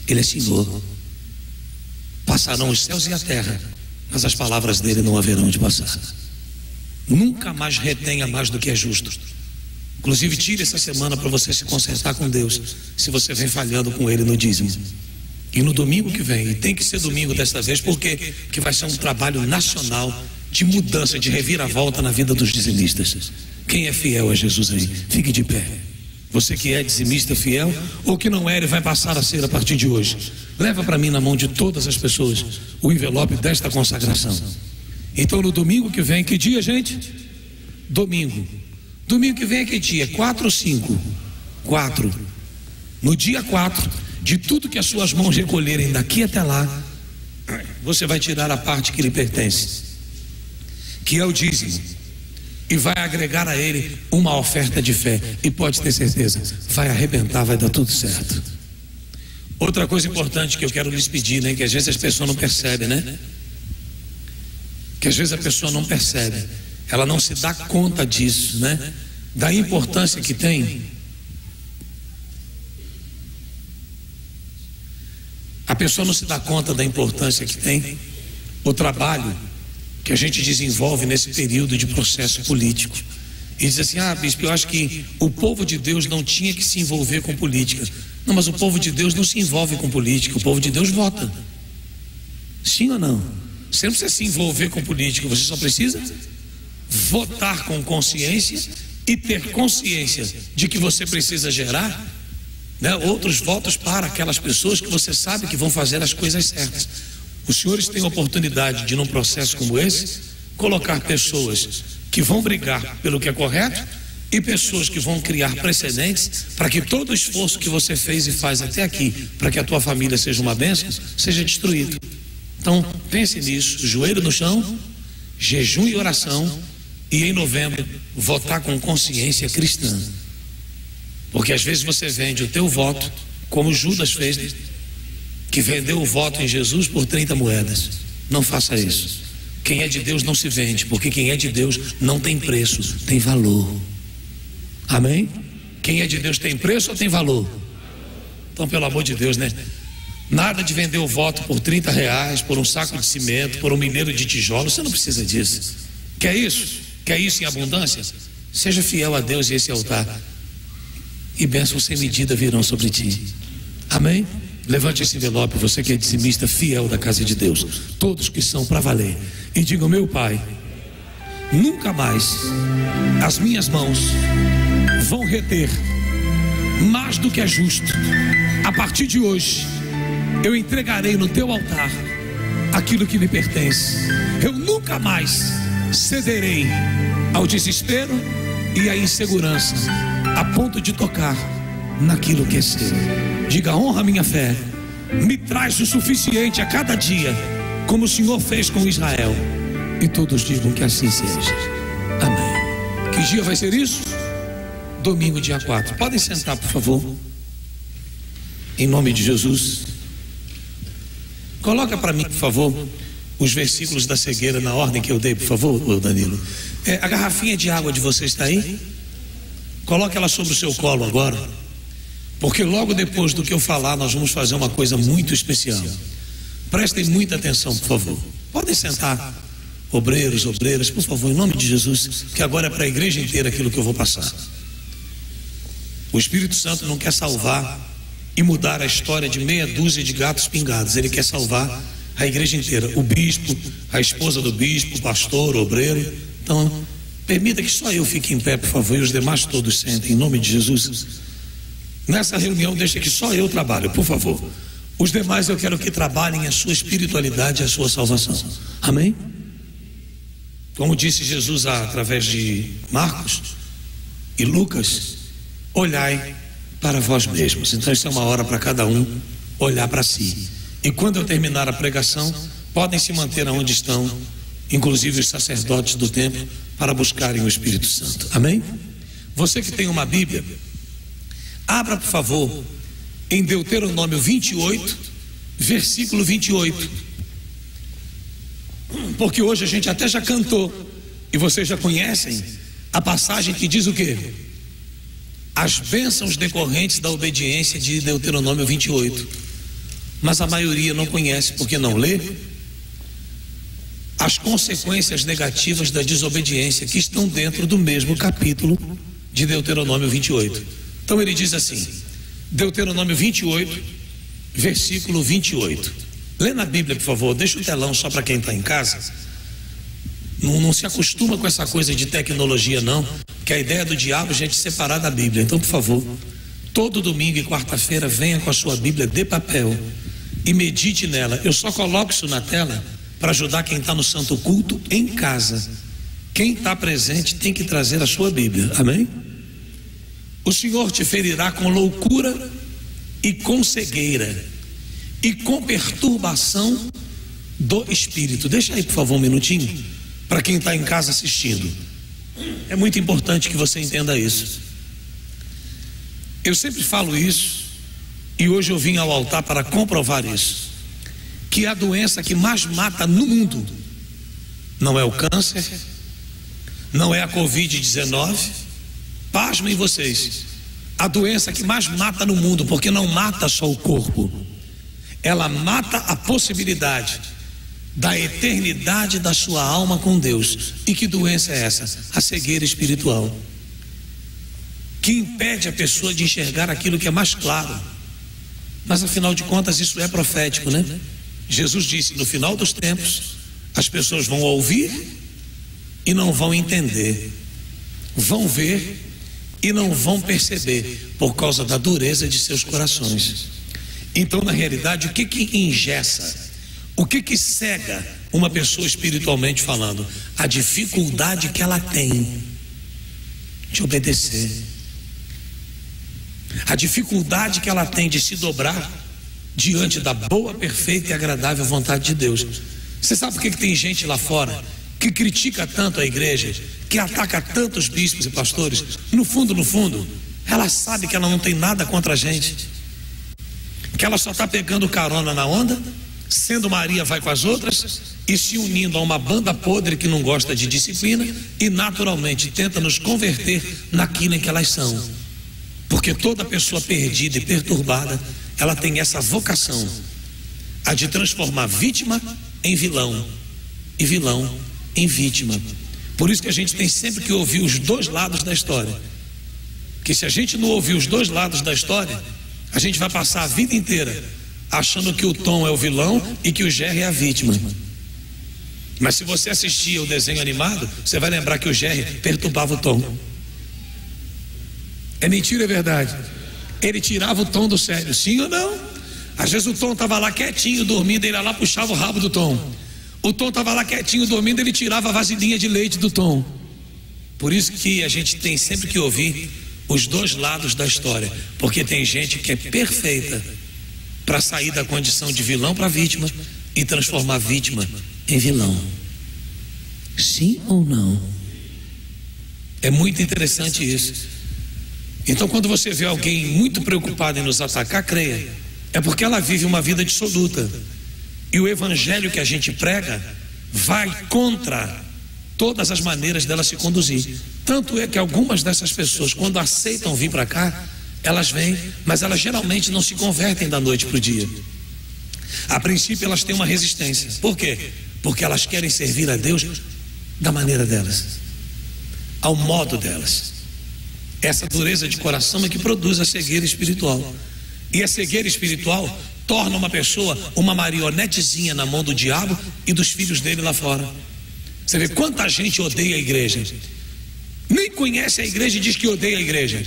Ele é Senhor. Passarão os céus e a terra, mas as palavras dele não haverão de passar. Nunca mais retenha mais do que é justo. Inclusive, tire essa semana para você se consertar com Deus, se você vem falhando com ele no dízimo. E no domingo que vem, e tem que ser domingo desta vez, porque que vai ser um trabalho nacional de mudança, de reviravolta na vida dos dizimistas. Quem é fiel a Jesus aí? Fique de pé. Você que é dizimista fiel, ou que não é, ele vai passar a ser a partir de hoje. Leva para mim, na mão de todas as pessoas, o envelope desta consagração. Então no domingo que vem, que dia, gente? Domingo. Domingo que vem é que dia? 4 ou 5? 4. No dia 4, de tudo que as suas mãos recolherem daqui até lá, você vai tirar a parte que lhe pertence, que é o dízimo, e vai agregar a ele uma oferta de fé, e pode ter certeza, vai arrebentar, vai dar tudo certo. Outra coisa importante que eu quero lhes pedir, né, que às vezes as pessoas não percebem, né? Que às vezes a pessoa não percebe, ela não se dá conta disso, né? Da importância que tem A pessoa não se dá conta da importância que tem o trabalho que a gente desenvolve nesse período de processo político. E diz assim: ah, bispo, eu acho que o povo de Deus não tinha que se envolver com política. Não, mas o povo de Deus não se envolve com política, o povo de Deus vota. Sim ou não? Você não precisa se envolver com política, você só precisa votar com consciência e ter consciência de que você precisa gerar, né, outros votos para aquelas pessoas que você sabe que vão fazer as coisas certas. Os senhores têm a oportunidade de, num processo como esse, colocar pessoas que vão brigar pelo que é correto e pessoas que vão criar precedentes para que todo o esforço que você fez e faz até aqui, para que a tua família seja uma bênção, seja destruído. Então, pense nisso, joelho no chão, jejum e oração, e em novembro, votar com consciência cristã. Porque às vezes você vende o teu voto, como Judas fez, que vendeu o voto em Jesus por 30 moedas. Não faça isso. Quem é de Deus não se vende, porque quem é de Deus não tem preço, tem valor. Amém? Quem é de Deus tem preço ou tem valor? Então, pelo amor de Deus, né? Nada de vender o voto por 30 reais, por um saco de cimento, por um milheiro de tijolos. Você não precisa disso. Quer isso? Quer isso em abundância? Seja fiel a Deus e esse altar, e bênçãos sem medida virão sobre ti. Amém? Levante esse envelope, você que é dizimista fiel da casa de Deus, todos que são para valer, e diga: meu Pai, nunca mais as minhas mãos vão reter mais do que é justo. A partir de hoje eu entregarei no teu altar aquilo que me pertence. Eu nunca mais cederei ao desespero e à insegurança a ponto de tocar naquilo que é seu. Diga: honra a minha fé, me traz o suficiente a cada dia, como o Senhor fez com Israel. E todos digam que assim seja. Amém. Que dia vai ser isso? Domingo, dia 4. Podem sentar, por favor. Em nome de Jesus. Coloca para mim, por favor, os versículos da cegueira na ordem que eu dei, por favor, Danilo. A garrafinha de água de vocês está aí? Coloque ela sobre o seu colo agora, porque logo depois do que eu falar, nós vamos fazer uma coisa muito especial. Prestem muita atenção, por favor. Podem sentar, obreiros, obreiras, por favor, em nome de Jesus, que agora é para a igreja inteira aquilo que eu vou passar. O Espírito Santo não quer salvar e mudar a história de meia dúzia de gatos pingados. Ele quer salvar a igreja inteira, o bispo, a esposa do bispo, o pastor, o obreiro. Então, permita que só eu fique em pé, por favor, e os demais todos sentem, em nome de Jesus. Nessa reunião, deixa que só eu trabalhe, por favor. Os demais eu quero que trabalhem a sua espiritualidade e a sua salvação. Amém? Como disse Jesus através de Marcos e Lucas: olhai para vós mesmos. Então isso é uma hora para cada um olhar para si. E quando eu terminar a pregação, podem se manter onde estão, inclusive os sacerdotes do templo, para buscarem o Espírito Santo. Amém? Você que tem uma Bíblia, abra, por favor, em Deuteronômio 28, versículo 28. Porque hoje a gente até já cantou, e vocês já conhecem a passagem que diz o quê? As bênçãos decorrentes da obediência, de Deuteronômio 28. Mas a maioria não conhece porque não lê. As consequências negativas da desobediência, que estão dentro do mesmo capítulo de Deuteronômio 28. Então ele diz assim, Deuteronômio 28, versículo 28. Lê na Bíblia, por favor. Deixa o telão só para quem está em casa. Não se acostuma com essa coisa de tecnologia, não, que a ideia do diabo é a gente separar da Bíblia. Então, por favor, todo domingo e quarta-feira venha com a sua Bíblia de papel e medite nela. Eu só coloco isso na tela para ajudar quem está no santo culto em casa. Quem está presente tem que trazer a sua Bíblia. Amém? O Senhor te ferirá com loucura e com cegueira e com perturbação do espírito. Deixa aí, por favor, um minutinho, para quem está em casa assistindo. É muito importante que você entenda isso. Eu sempre falo isso, e hoje eu vim ao altar para comprovar isso, que a doença que mais mata no mundo não é o câncer, não é a Covid-19. Pasmem vocês, a doença que mais mata no mundo, porque não mata só o corpo, ela mata a possibilidade da eternidade da sua alma com Deus. E que doença é essa? A cegueira espiritual, que impede a pessoa de enxergar aquilo que é mais claro. Mas afinal de contas isso é profético, né? Jesus disse: no final dos tempos as pessoas vão ouvir e não vão entender, vão ver e não vão perceber, por causa da dureza de seus corações. Então, na realidade, o que engessa, o que cega uma pessoa espiritualmente falando? A dificuldade que ela tem de obedecer, a dificuldade que ela tem de se dobrar diante da boa, perfeita e agradável vontade de Deus. Você sabe por que tem gente lá fora que critica tanto a igreja, que ataca tanto os bispos e pastores? No fundo, ela sabe que ela não tem nada contra a gente, que ela só está pegando carona na onda, sendo Maria vai com as outras e se unindo a uma banda podre que não gosta de disciplina e naturalmente tenta nos converter naquilo em que elas são. Porque toda pessoa perdida e perturbada, ela tem essa vocação, a de transformar vítima em vilão e vilão em vítima. Por isso que a gente tem sempre que ouvir os dois lados da história, que se a gente não ouvir os dois lados da história, a gente vai passar a vida inteira achando que o Tom é o vilão e que o Jerry é a vítima. Mas se você assistir o desenho animado, você vai lembrar que o Jerry perturbava o Tom. É mentira, é verdade? Ele tirava o Tom do sério, sim ou não? Às vezes o Tom estava lá quietinho, dormindo, ele ia lá, puxava o rabo do Tom. O Tom estava lá quietinho, dormindo, ele tirava a vasilhinha de leite do Tom. Por isso que a gente tem sempre que ouvir os dois lados da história, porque tem gente que é perfeita para sair da condição de vilão para vítima e transformar a vítima em vilão. Sim ou não? É muito interessante isso. Então, quando você vê alguém muito preocupado em nos atacar, creia, é porque ela vive uma vida dissoluta. E o evangelho que a gente prega vai contra todas as maneiras dela se conduzir. Tanto é que algumas dessas pessoas, quando aceitam vir para cá, elas vêm, mas elas geralmente não se convertem da noite para o dia. A princípio elas têm uma resistência. Por quê? Porque elas querem servir a Deus da maneira delas, ao modo delas. Essa dureza de coração é que produz a cegueira espiritual. E a cegueira espiritual torna uma pessoa uma marionetezinha na mão do diabo e dos filhos dele lá fora. Você vê quanta gente odeia a igreja, nem conhece a igreja e diz que odeia a igreja,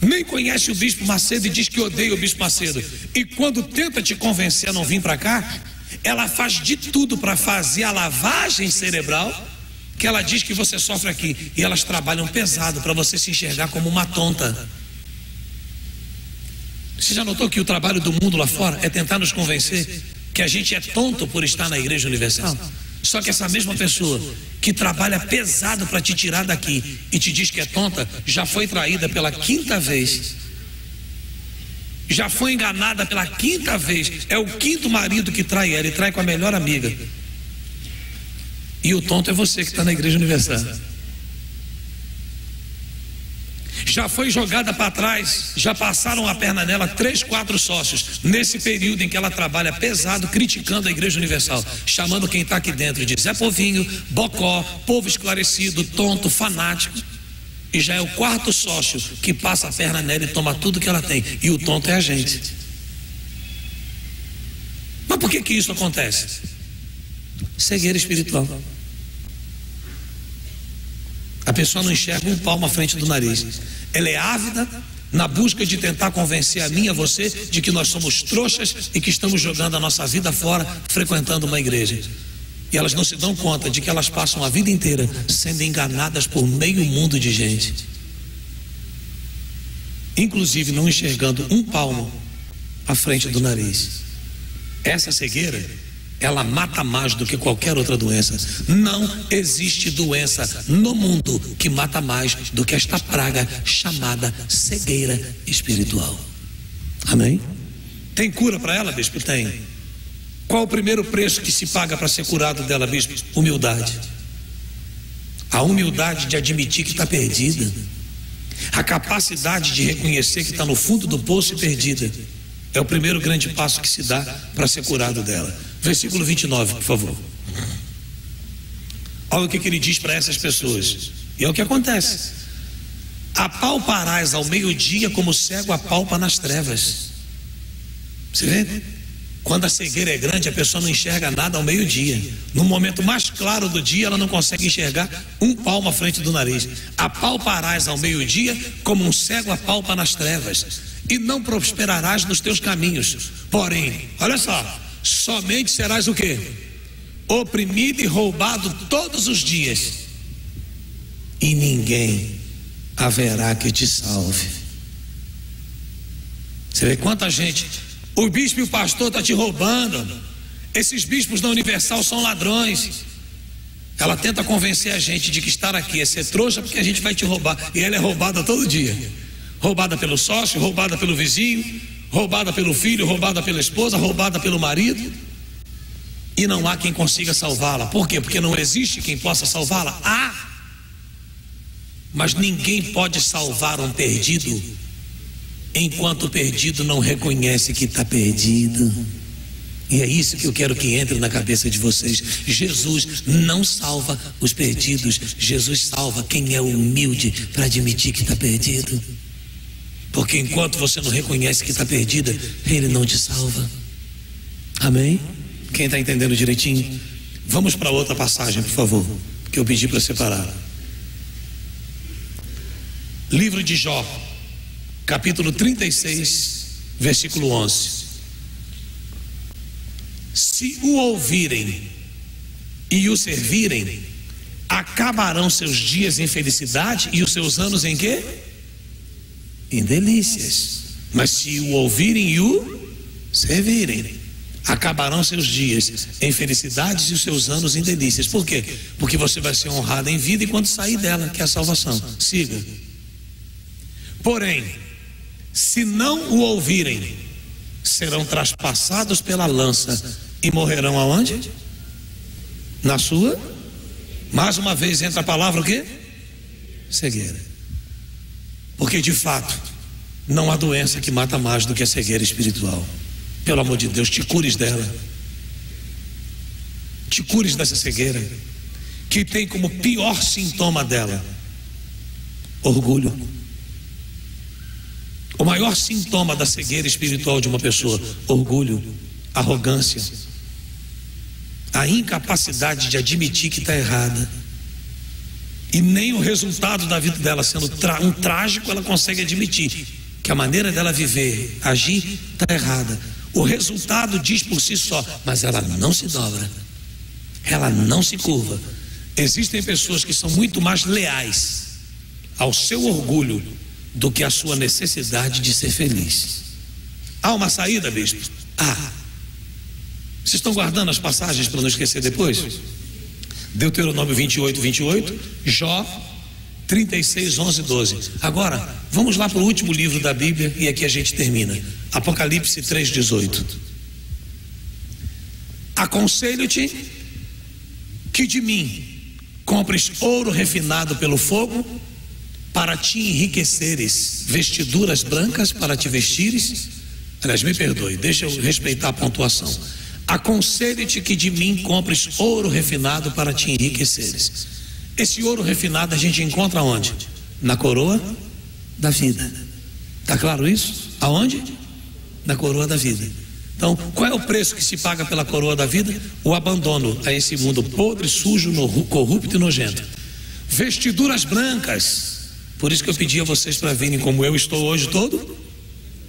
nem conhece o bispo Macedo e diz que odeia o bispo Macedo. E quando tenta te convencer a não vir para cá, ela faz de tudo para fazer a lavagem cerebral que ela diz que você sofre aqui. E elas trabalham pesado para você se enxergar como uma tonta. Você já notou que o trabalho do mundo lá fora é tentar nos convencer que a gente é tonto por estar na Igreja Universal? Só que essa mesma pessoa que trabalha pesado para te tirar daqui e te diz que é tonta, já foi traída pela 5ª vez, já foi enganada pela 5ª vez. É o 5º marido que trai ela, e trai com a melhor amiga. E o tonto é você que está na Igreja Universal. Já foi jogada para trás, já passaram a perna nela 3, 4 sócios, nesse período em que ela trabalha pesado, criticando a Igreja Universal, chamando quem está aqui dentro de Zé Povinho, Bocó, povo esclarecido, tonto, fanático. E já é o 4º sócio que passa a perna nela e toma tudo que ela tem. E o tonto é a gente. Mas por que isso acontece? Cegueira espiritual. A pessoa não enxerga um palmo à frente do nariz. Ela é ávida na busca de tentar convencer a mim e a você de que nós somos trouxas e que estamos jogando a nossa vida fora frequentando uma igreja. E elas não se dão conta de que elas passam a vida inteira sendo enganadas por meio mundo de gente, inclusive não enxergando um palmo à frente do nariz. Essa cegueira, ela mata mais do que qualquer outra doença. Não existe doença no mundo que mata mais do que esta praga chamada cegueira espiritual. Amém? Tem cura para ela, bispo? Tem. Qual o primeiro preço que se paga para ser curado dela, bispo? Humildade. A humildade de admitir que está perdida, a capacidade de reconhecer que está no fundo do poço e perdida, É o primeiro grande passo que se dá para ser curado dela. Versículo 29, por favor. Olha o que ele diz para essas pessoas. E é o que acontece. Apalparás ao meio-dia como o cego apalpa nas trevas. Você vê? Quando a cegueira é grande, a pessoa não enxerga nada ao meio-dia. No momento mais claro do dia, ela não consegue enxergar um palmo à frente do nariz. Apalparás ao meio-dia como um cego apalpa nas trevas, e não prosperarás nos teus caminhos. Porém, olha só, somente serás o quê? Oprimido e roubado todos os dias, e ninguém haverá que te salve. Você vê quanta gente. O bispo e o pastor estão te roubando. Esses bispos da Universal são ladrões. Ela tenta convencer a gente de que estar aqui é ser trouxa, porque a gente vai te roubar. E ela é roubada todo dia. Roubada pelo sócio, roubada pelo vizinho, roubada pelo filho, roubada pela esposa, roubada pelo marido. E não há quem consiga salvá-la. Por quê? Porque não existe quem possa salvá-la. Mas ninguém pode salvar um perdido enquanto o perdido não reconhece que está perdido. E é isso que eu quero que entre na cabeça de vocês. Jesus não salva os perdidos. Jesus salva quem é humilde para admitir que está perdido. Porque enquanto você não reconhece que está perdida, Ele não te salva. Amém? Quem está entendendo direitinho? Vamos para outra passagem, por favor, que eu pedi para separar. Livro de Jó, capítulo 36, versículo 11. Se o ouvirem e o servirem, acabarão seus dias em felicidade e os seus anos em quê? Em delícias. Mas se o ouvirem e o servirem, acabarão seus dias em felicidades e os seus anos em delícias. Por quê? Porque você vai ser honrado em vida e quando sair dela, que é a salvação. Siga. Porém, se não o ouvirem, serão traspassados pela lança e morrerão aonde? Na sua. Mais uma vez entra a palavra o quê? Cegueira. Porque de fato não há doença que mata mais do que a cegueira espiritual. Pelo amor de Deus, te cures dela. Te cures dessa cegueira, que tem como pior sintoma dela orgulho. O maior sintoma da cegueira espiritual de uma pessoa: orgulho, arrogância, a incapacidade de admitir que está errada. E nem o resultado da vida dela sendo um trágico, ela consegue admitir que a maneira dela viver, agir, está errada. O resultado diz por si só, mas ela não se dobra, ela não se curva. Existem pessoas que são muito mais leais ao seu orgulho do que a sua necessidade de ser feliz. Há uma saída, bispo? Vocês estão guardando as passagens para não esquecer depois? Deuteronômio 28, 28, Jó 36, 11, 12. Agora, vamos lá para o último livro da Bíblia e aqui a gente termina. Apocalipse 3, 18. Aconselho-te que de mim compres ouro refinado pelo fogo, para te enriqueceres, vestiduras brancas para te vestires. Aliás, me perdoe, deixa eu respeitar a pontuação. Aconselho-te que de mim compres ouro refinado para te enriqueceres. Esse ouro refinado a gente encontra onde? Na coroa da vida. Está claro isso? Aonde? Na coroa da vida. Então, qual é o preço que se paga pela coroa da vida? O abandono a esse mundo podre, sujo, corrupto e nojento. Vestiduras brancas. Por isso que eu pedi a vocês para virem como eu estou hoje, todo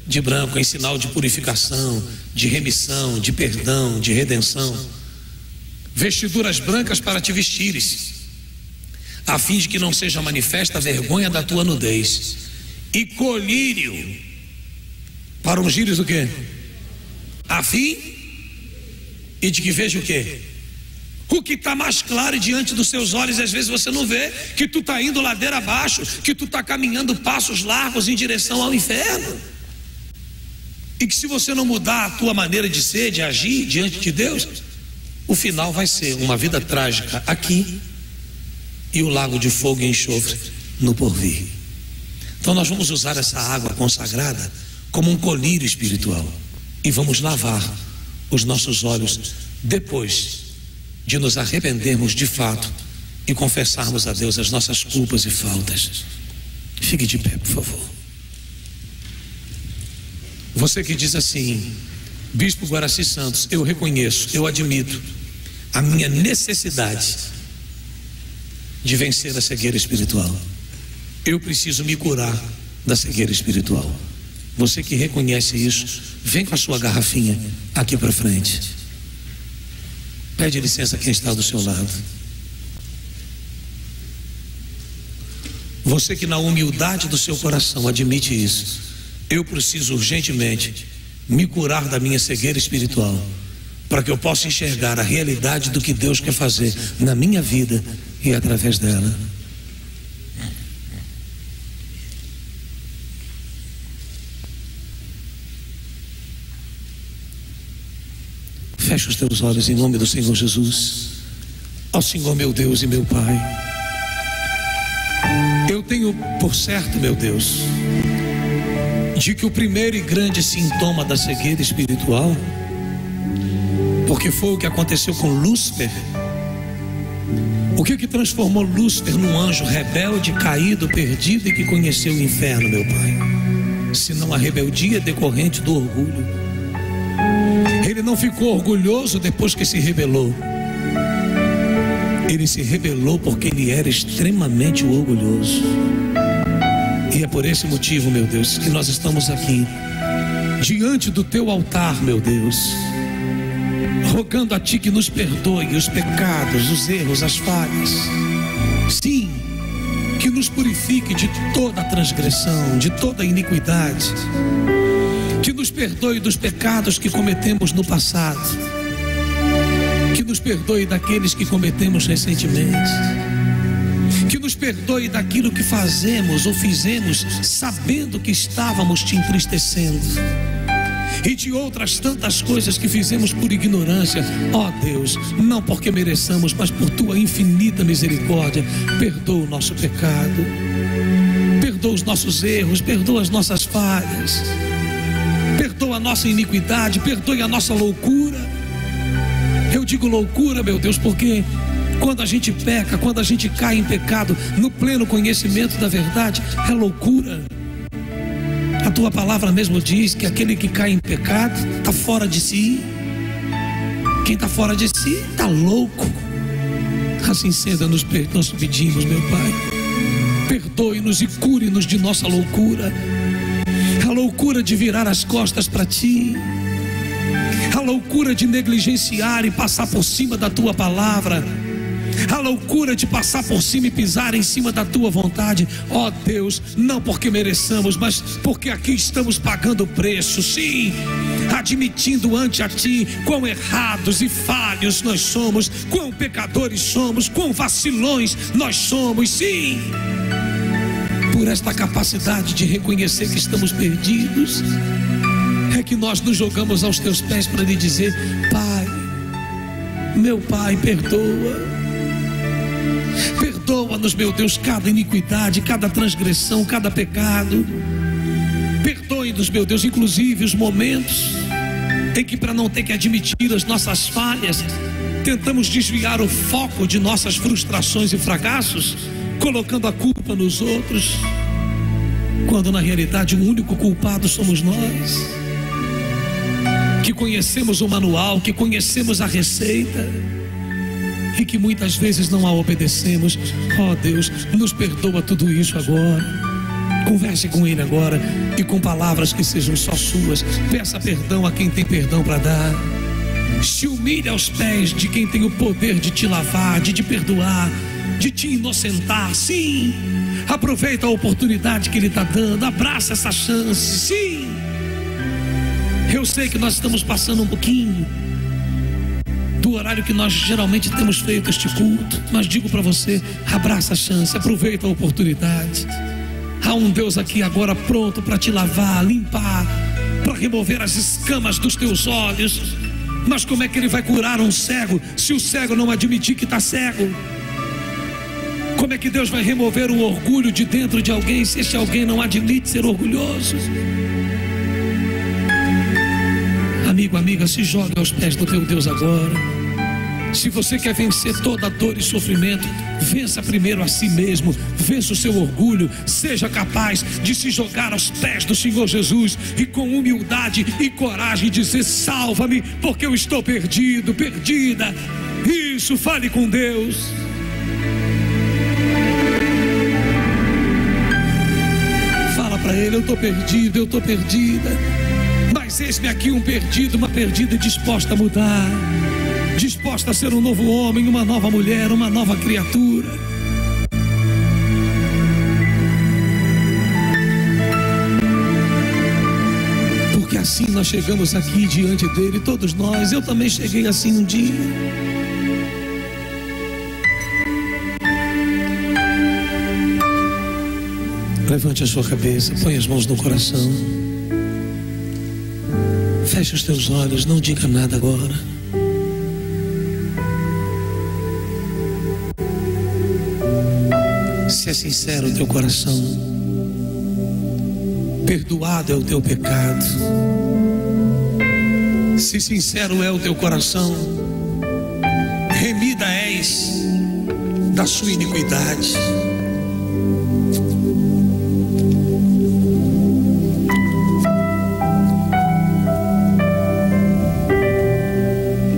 de branco, em sinal de purificação, de remissão, de perdão, de redenção. Vestiduras brancas para te vestires, a fim de que não seja manifesta a vergonha da tua nudez. E colírio para ungires o quê? A fim e de que veja o quê? O que está mais claro diante dos seus olhos, às vezes você não vê que tu está indo ladeira abaixo, que tu está caminhando passos largos em direção ao inferno. E que se você não mudar a tua maneira de ser, de agir diante de Deus, o final vai ser uma vida trágica aqui e o lago de fogo e enxofre no porvir. Então nós vamos usar essa água consagrada como um colírio espiritual. e vamos lavar os nossos olhos depois de nos arrependermos de fato e confessarmos a Deus as nossas culpas e faltas. Fique de pé, por favor. Você que diz assim: Bispo Guaraci Santos, eu reconheço, eu admito a minha necessidade de vencer a cegueira espiritual. Eu preciso me curar da cegueira espiritual. Você que reconhece isso, vem com a sua garrafinha aqui para frente. Pede licença a quem está do seu lado. Você que na humildade do seu coração admite isso: eu preciso urgentemente me curar da minha cegueira espiritual, para que eu possa enxergar a realidade do que Deus quer fazer na minha vida e através dela. Fecha os teus olhos em nome do Senhor Jesus. Ó Senhor meu Deus e meu Pai, eu tenho por certo, meu Deus, de que o primeiro e grande sintoma da cegueira espiritual, porque foi o que aconteceu com Lúcifer. O que transformou Lúcifer num anjo rebelde, caído, perdido e que conheceu o inferno, meu Pai? Senão a rebeldia decorrente do orgulho. Ele não ficou orgulhoso depois que se rebelou. Ele se rebelou porque ele era extremamente orgulhoso. E é por esse motivo, meu Deus, que nós estamos aqui diante do teu altar, meu Deus, rogando a ti que nos perdoe os pecados, os erros, as falhas. Sim, que nos purifique de toda transgressão, de toda iniquidade, que nos perdoe dos pecados que cometemos no passado, que nos perdoe daqueles que cometemos recentemente, que nos perdoe daquilo que fazemos ou fizemos sabendo que estávamos te entristecendo, e de outras tantas coisas que fizemos por ignorância. Ó Deus, não porque mereçamos, mas por tua infinita misericórdia, perdoa o nosso pecado, perdoa os nossos erros, perdoa as nossas falhas, perdoa a nossa iniquidade, perdoe a nossa loucura. Eu digo loucura, meu Deus, porque quando a gente peca, quando a gente cai em pecado, no pleno conhecimento da verdade, é loucura. A tua palavra mesmo diz que aquele que cai em pecado está fora de si. Quem está fora de si está louco. Assim sendo, nós pedimos, meu Pai, perdoe-nos e cure-nos de nossa loucura. A loucura de virar as costas para ti, a loucura de negligenciar e passar por cima da tua palavra, a loucura de passar por cima e pisar em cima da tua vontade. Ó Deus, não porque mereçamos, mas porque aqui estamos pagando o preço, sim, admitindo ante a ti quão errados e falhos nós somos, quão pecadores somos, quão vacilões nós somos, sim. Por esta capacidade de reconhecer que estamos perdidos, é que nós nos jogamos aos teus pés para lhe dizer: Pai, meu Pai, perdoa. Perdoa-nos, meu Deus, cada iniquidade, cada transgressão, cada pecado. Perdoe-nos, meu Deus, inclusive os momentos em que, para não ter que admitir as nossas falhas, tentamos desviar o foco de nossas frustrações e fracassos, colocando a culpa nos outros, quando na realidade o único culpado somos nós, que conhecemos o manual, que conhecemos a receita e que muitas vezes não a obedecemos. Ó Deus, nos perdoa tudo isso agora. Converse com Ele agora e com palavras que sejam só suas. Peça perdão a quem tem perdão para dar. Se humilhe aos pés de quem tem o poder de te lavar, de te perdoar, de te inocentar. Sim, aproveita a oportunidade que Ele está dando, abraça essa chance. Sim, eu sei que nós estamos passando um pouquinho do horário que nós geralmente temos feito este culto, mas digo para você: abraça a chance, aproveita a oportunidade. Há um Deus aqui agora pronto para te lavar, limpar, para remover as escamas dos teus olhos. Mas como é que Ele vai curar um cego se o cego não admitir que está cego? Como é que Deus vai remover o orgulho de dentro de alguém se esse alguém não admite ser orgulhoso? Amigo, amiga, se jogue aos pés do teu Deus agora. Se você quer vencer toda dor e sofrimento, vença primeiro a si mesmo, vença o seu orgulho, seja capaz de se jogar aos pés do Senhor Jesus e com humildade e coragem dizer: salva-me, porque eu estou perdido, perdida. Isso, fale com Deus. Fala para Ele: eu estou perdido, eu estou perdida, mas eis-me aqui um perdido, uma perdida disposta a mudar, disposta a ser um novo homem, uma nova mulher, uma nova criatura. Porque assim nós chegamos aqui diante dele, todos nós. Eu também cheguei assim um dia. Levante a sua cabeça, põe as mãos no coração, feche os teus olhos, não diga nada agora. Se é sincero o teu coração, perdoado é o teu pecado. Se sincero é o teu coração, remida és da sua iniquidade.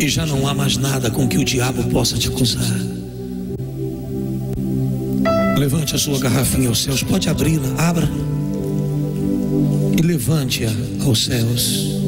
E já não há mais nada com que o diabo possa te acusar. Levante a sua garrafinha aos céus, pode abri-la, abra e levante-a aos céus.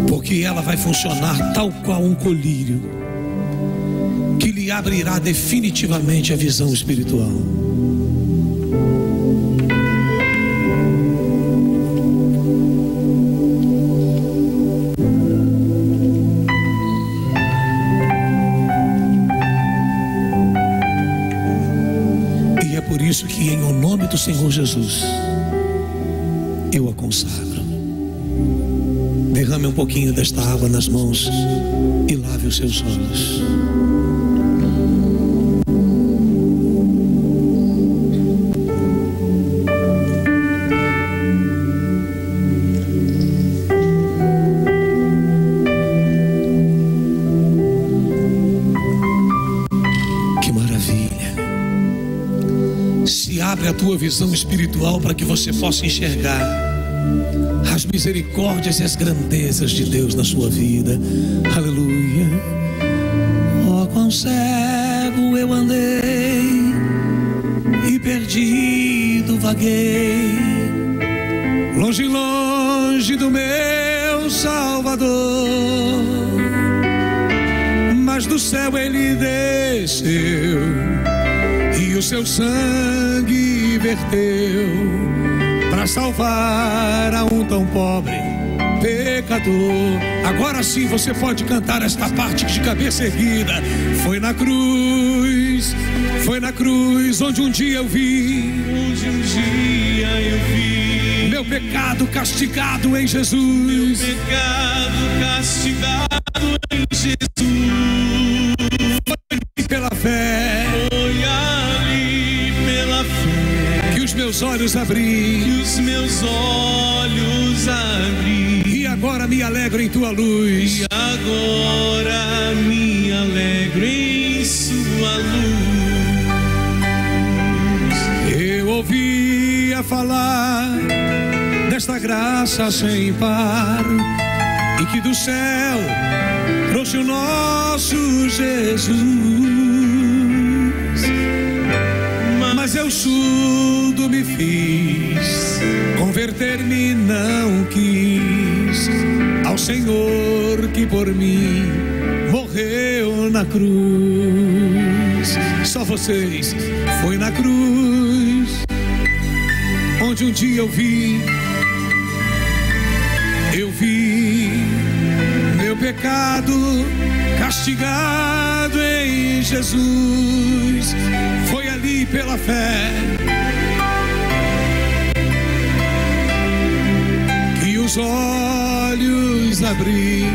Porque ela vai funcionar tal qual um colírio que lhe abrirá definitivamente a visão espiritual. E é por isso que, em o nome do Senhor Jesus, eu a consagro. Derrame um pouquinho desta água nas mãos e lave os seus olhos. Abre a tua visão espiritual para que você possa enxergar as misericórdias e as grandezas de Deus na sua vida. Aleluia. Oh, quão cego eu andei e perdido vaguei, longe, longe do meu Salvador, mas do céu ele desceu e o seu sangue verteu para salvar a um tão pobre pecador. Agora sim você pode cantar esta parte de cabeça erguida. Foi na cruz onde um dia eu vi, meu pecado castigado em Jesus, meu pecado castigado em Jesus. Foi pela fé, meus olhos abri, os meus olhos abri, e agora me alegro em tua luz, e agora me alegro em sua luz. Eu ouvia falar desta graça sem par, e que do céu trouxe o nosso Jesus, mas eu surdo me fiz, converter-me não quis ao Senhor que por mim morreu na cruz. Só vocês. Foi na cruz onde um dia eu vi meu pecado castigado em Jesus. Foi ali pela fé que os olhos podes abrir.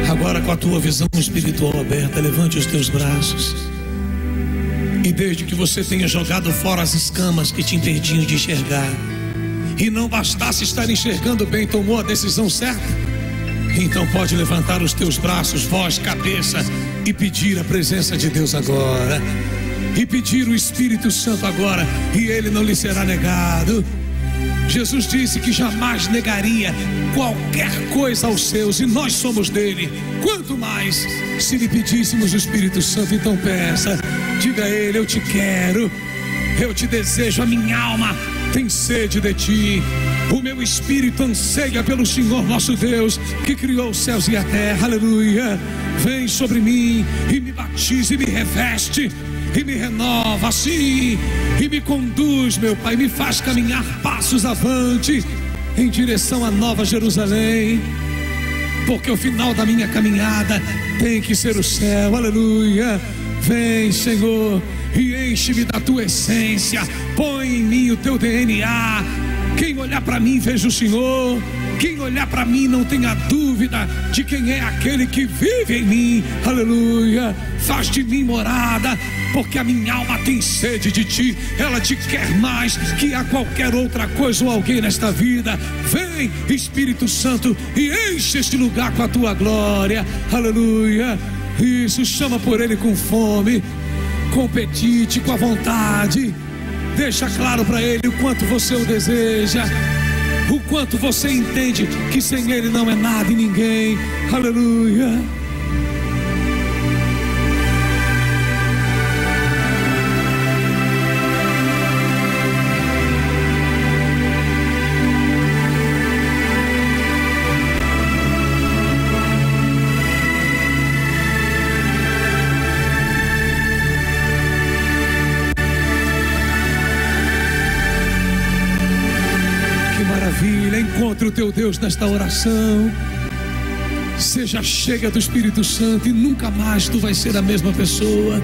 Agora, com a tua visão espiritual aberta, levante os teus braços. E desde que você tenha jogado fora as escamas que te impediam de enxergar, e não bastasse estar enxergando bem, tomou a decisão certa, então pode levantar os teus braços, voz, cabeça, e pedir a presença de Deus agora, e pedir o Espírito Santo agora, e ele não lhe será negado. Jesus disse que jamais negaria qualquer coisa aos seus, e nós somos dele. Quanto mais se lhe pedíssemos o Espírito Santo. Então peça, diga a ele: eu te quero, eu te desejo, a minha alma tem sede de ti, o meu espírito anseia pelo Senhor nosso Deus, que criou os céus e a terra. Aleluia. Vem sobre mim e me batize, e me reveste e me renova, assim, e me conduz, meu Pai, me faz caminhar passos avante em direção à Nova Jerusalém, porque o final da minha caminhada tem que ser o céu. Aleluia. Vem, Senhor, e enche-me da tua essência, põe em mim o teu DNA. Quem olhar para mim veja o Senhor, quem olhar para mim não tenha dúvida de quem é aquele que vive em mim. Aleluia. Faz de mim morada, porque a minha alma tem sede de ti, ela te quer mais que a qualquer outra coisa ou alguém nesta vida. Vem, Espírito Santo, e enche este lugar com a tua glória. Aleluia. Isso, chama por ele com fome, com apetite, com a vontade. Deixa claro para ele o quanto você o deseja, o quanto você entende que sem ele não é nada e ninguém. Aleluia. Encontre o teu Deus nesta oração. Seja cheia do Espírito Santo, e nunca mais tu vais ser a mesma pessoa,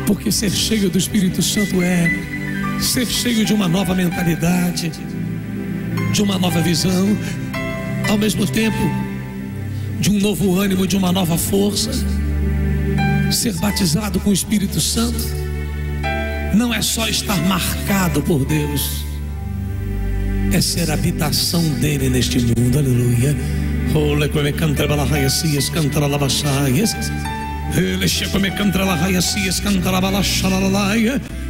porque ser cheio do Espírito Santo é ser cheio de uma nova mentalidade, de uma nova visão, ao mesmo tempo de um novo ânimo, de uma nova força. Ser batizado com o Espírito Santo não é só estar marcado por Deus, é ser habitação dele neste mundo. Aleluia.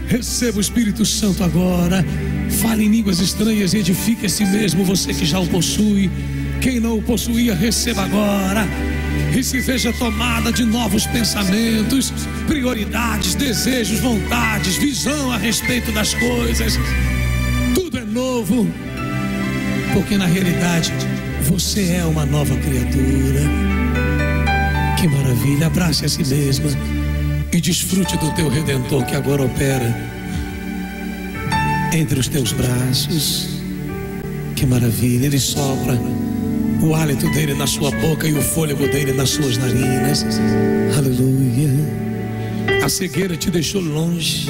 Receba o Espírito Santo agora. Fale em línguas estranhas e edifique a si mesmo, você que já o possui. Quem não o possuía, receba agora, e se veja tomada de novos pensamentos, prioridades, desejos, vontades, visão a respeito das coisas. Tudo é novo, porque na realidade você é uma nova criatura. Que maravilha. Abrace a si mesma e desfrute do teu Redentor, que agora opera entre os teus braços. Que maravilha. Ele sopra o hálito dele na sua boca e o fôlego dele nas suas narinas. Aleluia. A cegueira te deixou longe,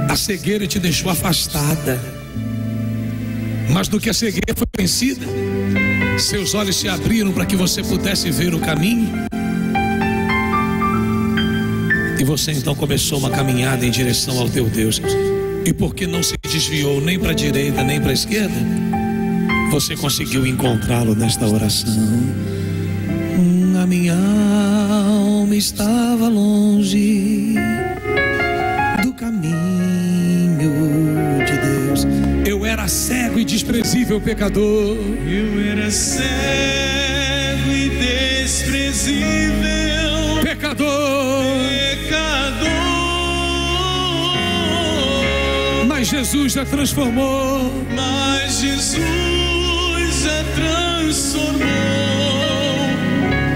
a cegueira te deixou afastada, mas do que a cegueira foi vencida, seus olhos se abriram para que você pudesse ver o caminho, e você então começou uma caminhada em direção ao teu Deus. E porque não se desviou nem para a direita nem para a esquerda, você conseguiu encontrá-lo nesta oração. A minha alma estava longe do caminho de Deus. Eu era cego e desprezível pecador. Eu era cego e desprezível pecador. Mas Jesus já transformou. Mas Jesus já transformou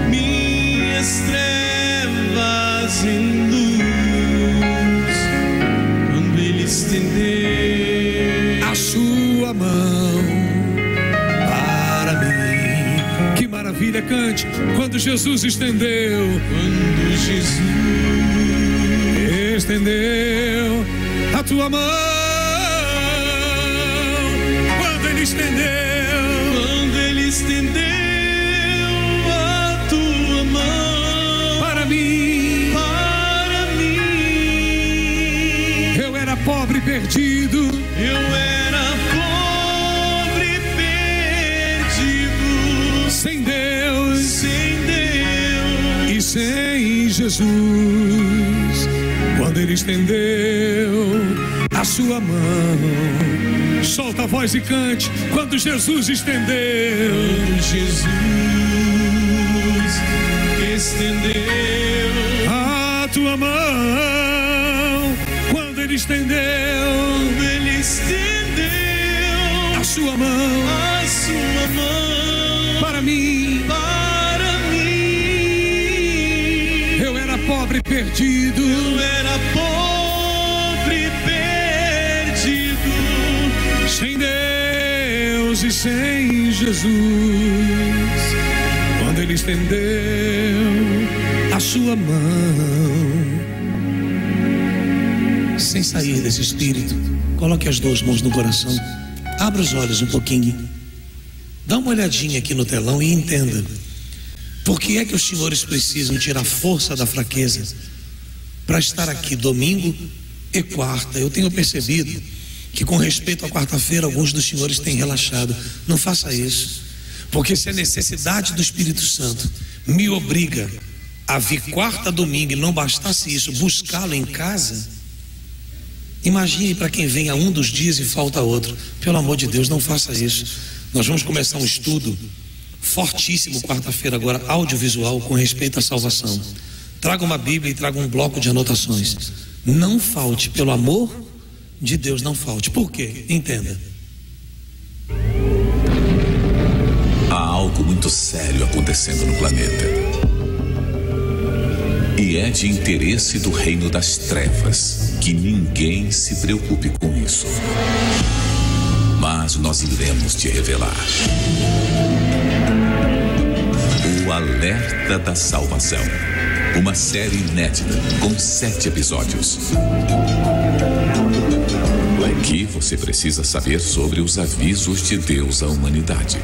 minhas trevas em luz, quando Ele estender a sua mão para mim. Que maravilha, cante. Quando Jesus estendeu, quando Jesus estendeu a tua mão, quando Ele estendeu a tua mão para mim, eu era pobre e perdido, sem Deus e sem Jesus. Quando Ele estendeu a sua mão, solta a voz e cante. Quando Jesus estendeu, a tua mão, quando Ele estendeu a sua mão para mim, eu era pobre e perdido, sem Deus e sem Jesus. Quando Ele estendeu a sua mão, sem sair desse espírito, coloque as duas mãos no coração, abra os olhos um pouquinho, dá uma olhadinha aqui no telão e entenda por que é que os senhores precisam tirar força da fraqueza para estar aqui domingo e quarta. Eu tenho percebido que, com respeito à quarta-feira, alguns dos senhores têm relaxado. Não faça isso, porque se a necessidade do Espírito Santo me obriga a vir quarta, domingo, e não bastasse isso, buscá-lo em casa, imagine para quem vem a um dos dias e falta outro. Pelo amor de Deus, não faça isso. Nós vamos começar um estudo fortíssimo quarta-feira agora, audiovisual, com respeito à salvação. Traga uma Bíblia e traga um bloco de anotações. Não falte, pelo amor de Deus, não falte. Por quê? Entenda. Há algo muito sério acontecendo no planeta. E é de interesse do reino das trevas que ninguém se preocupe com isso. Mas nós iremos te revelar. O Alerta da Salvação. Uma série inédita com 7 episódios. Aqui você precisa saber sobre os avisos de Deus à humanidade.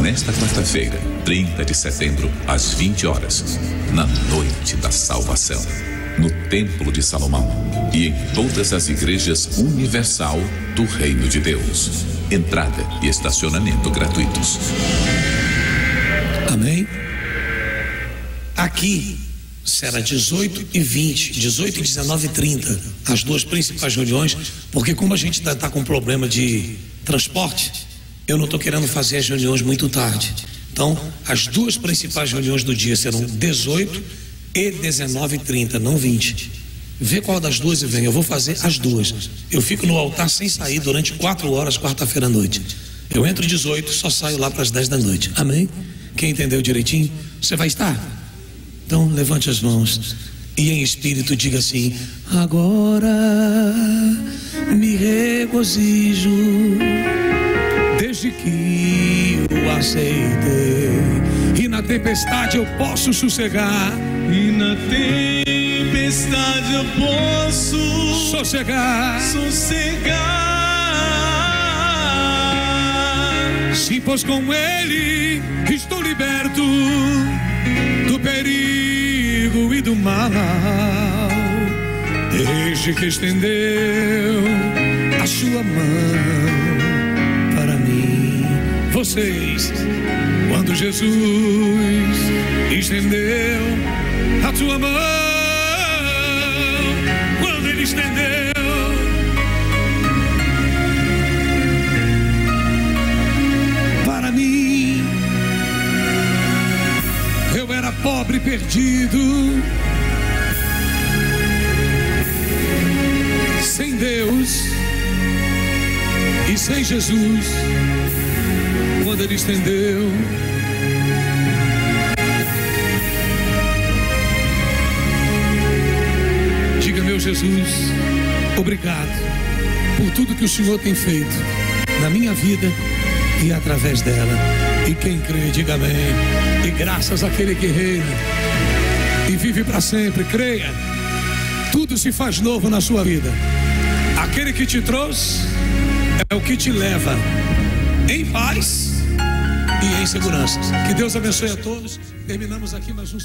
Nesta quarta-feira, 30 de setembro, às 20 horas, na Noite da Salvação, no Templo de Salomão e em todas as igrejas universal do Reino de Deus. Entrada e estacionamento gratuitos. Amém? Aqui será 18 e 20, 18 e 19 e 30, as duas principais reuniões, porque como a gente está com problema de transporte, eu não estou querendo fazer as reuniões muito tarde. Então, as duas principais reuniões do dia serão 18 e 19 e 30, não 20. Vê qual das duas e vem. Eu vou fazer as duas. Eu fico no altar sem sair durante 4 horas, quarta-feira à noite. Eu entro 18, só saio lá para as 10 da noite. Amém? Quem entendeu direitinho? Você vai estar? Então, levante as mãos e em espírito diga assim: agora me regozijo, desde que o aceitei, e na tempestade eu posso sossegar, e na tempestade eu posso sossegar. Sim, pois com Ele estou liberto do perigo e do mal, desde que estendeu a sua mão para mim. Vocês, quando Jesus estendeu a tua mão, quando Ele estendeu para mim, eu era pobre e perdido, sem Deus e sem Jesus. Quando Ele estendeu diga: meu Jesus, obrigado por tudo que o Senhor tem feito na minha vida e através dela. E quem crê, diga amém. E graças àquele que reina e vive para sempre, creia. Tudo tudo se faz novo na sua vida. Aquele que te trouxe é o que te leva em paz e em segurança. Que Deus abençoe a todos. Terminamos aqui mais um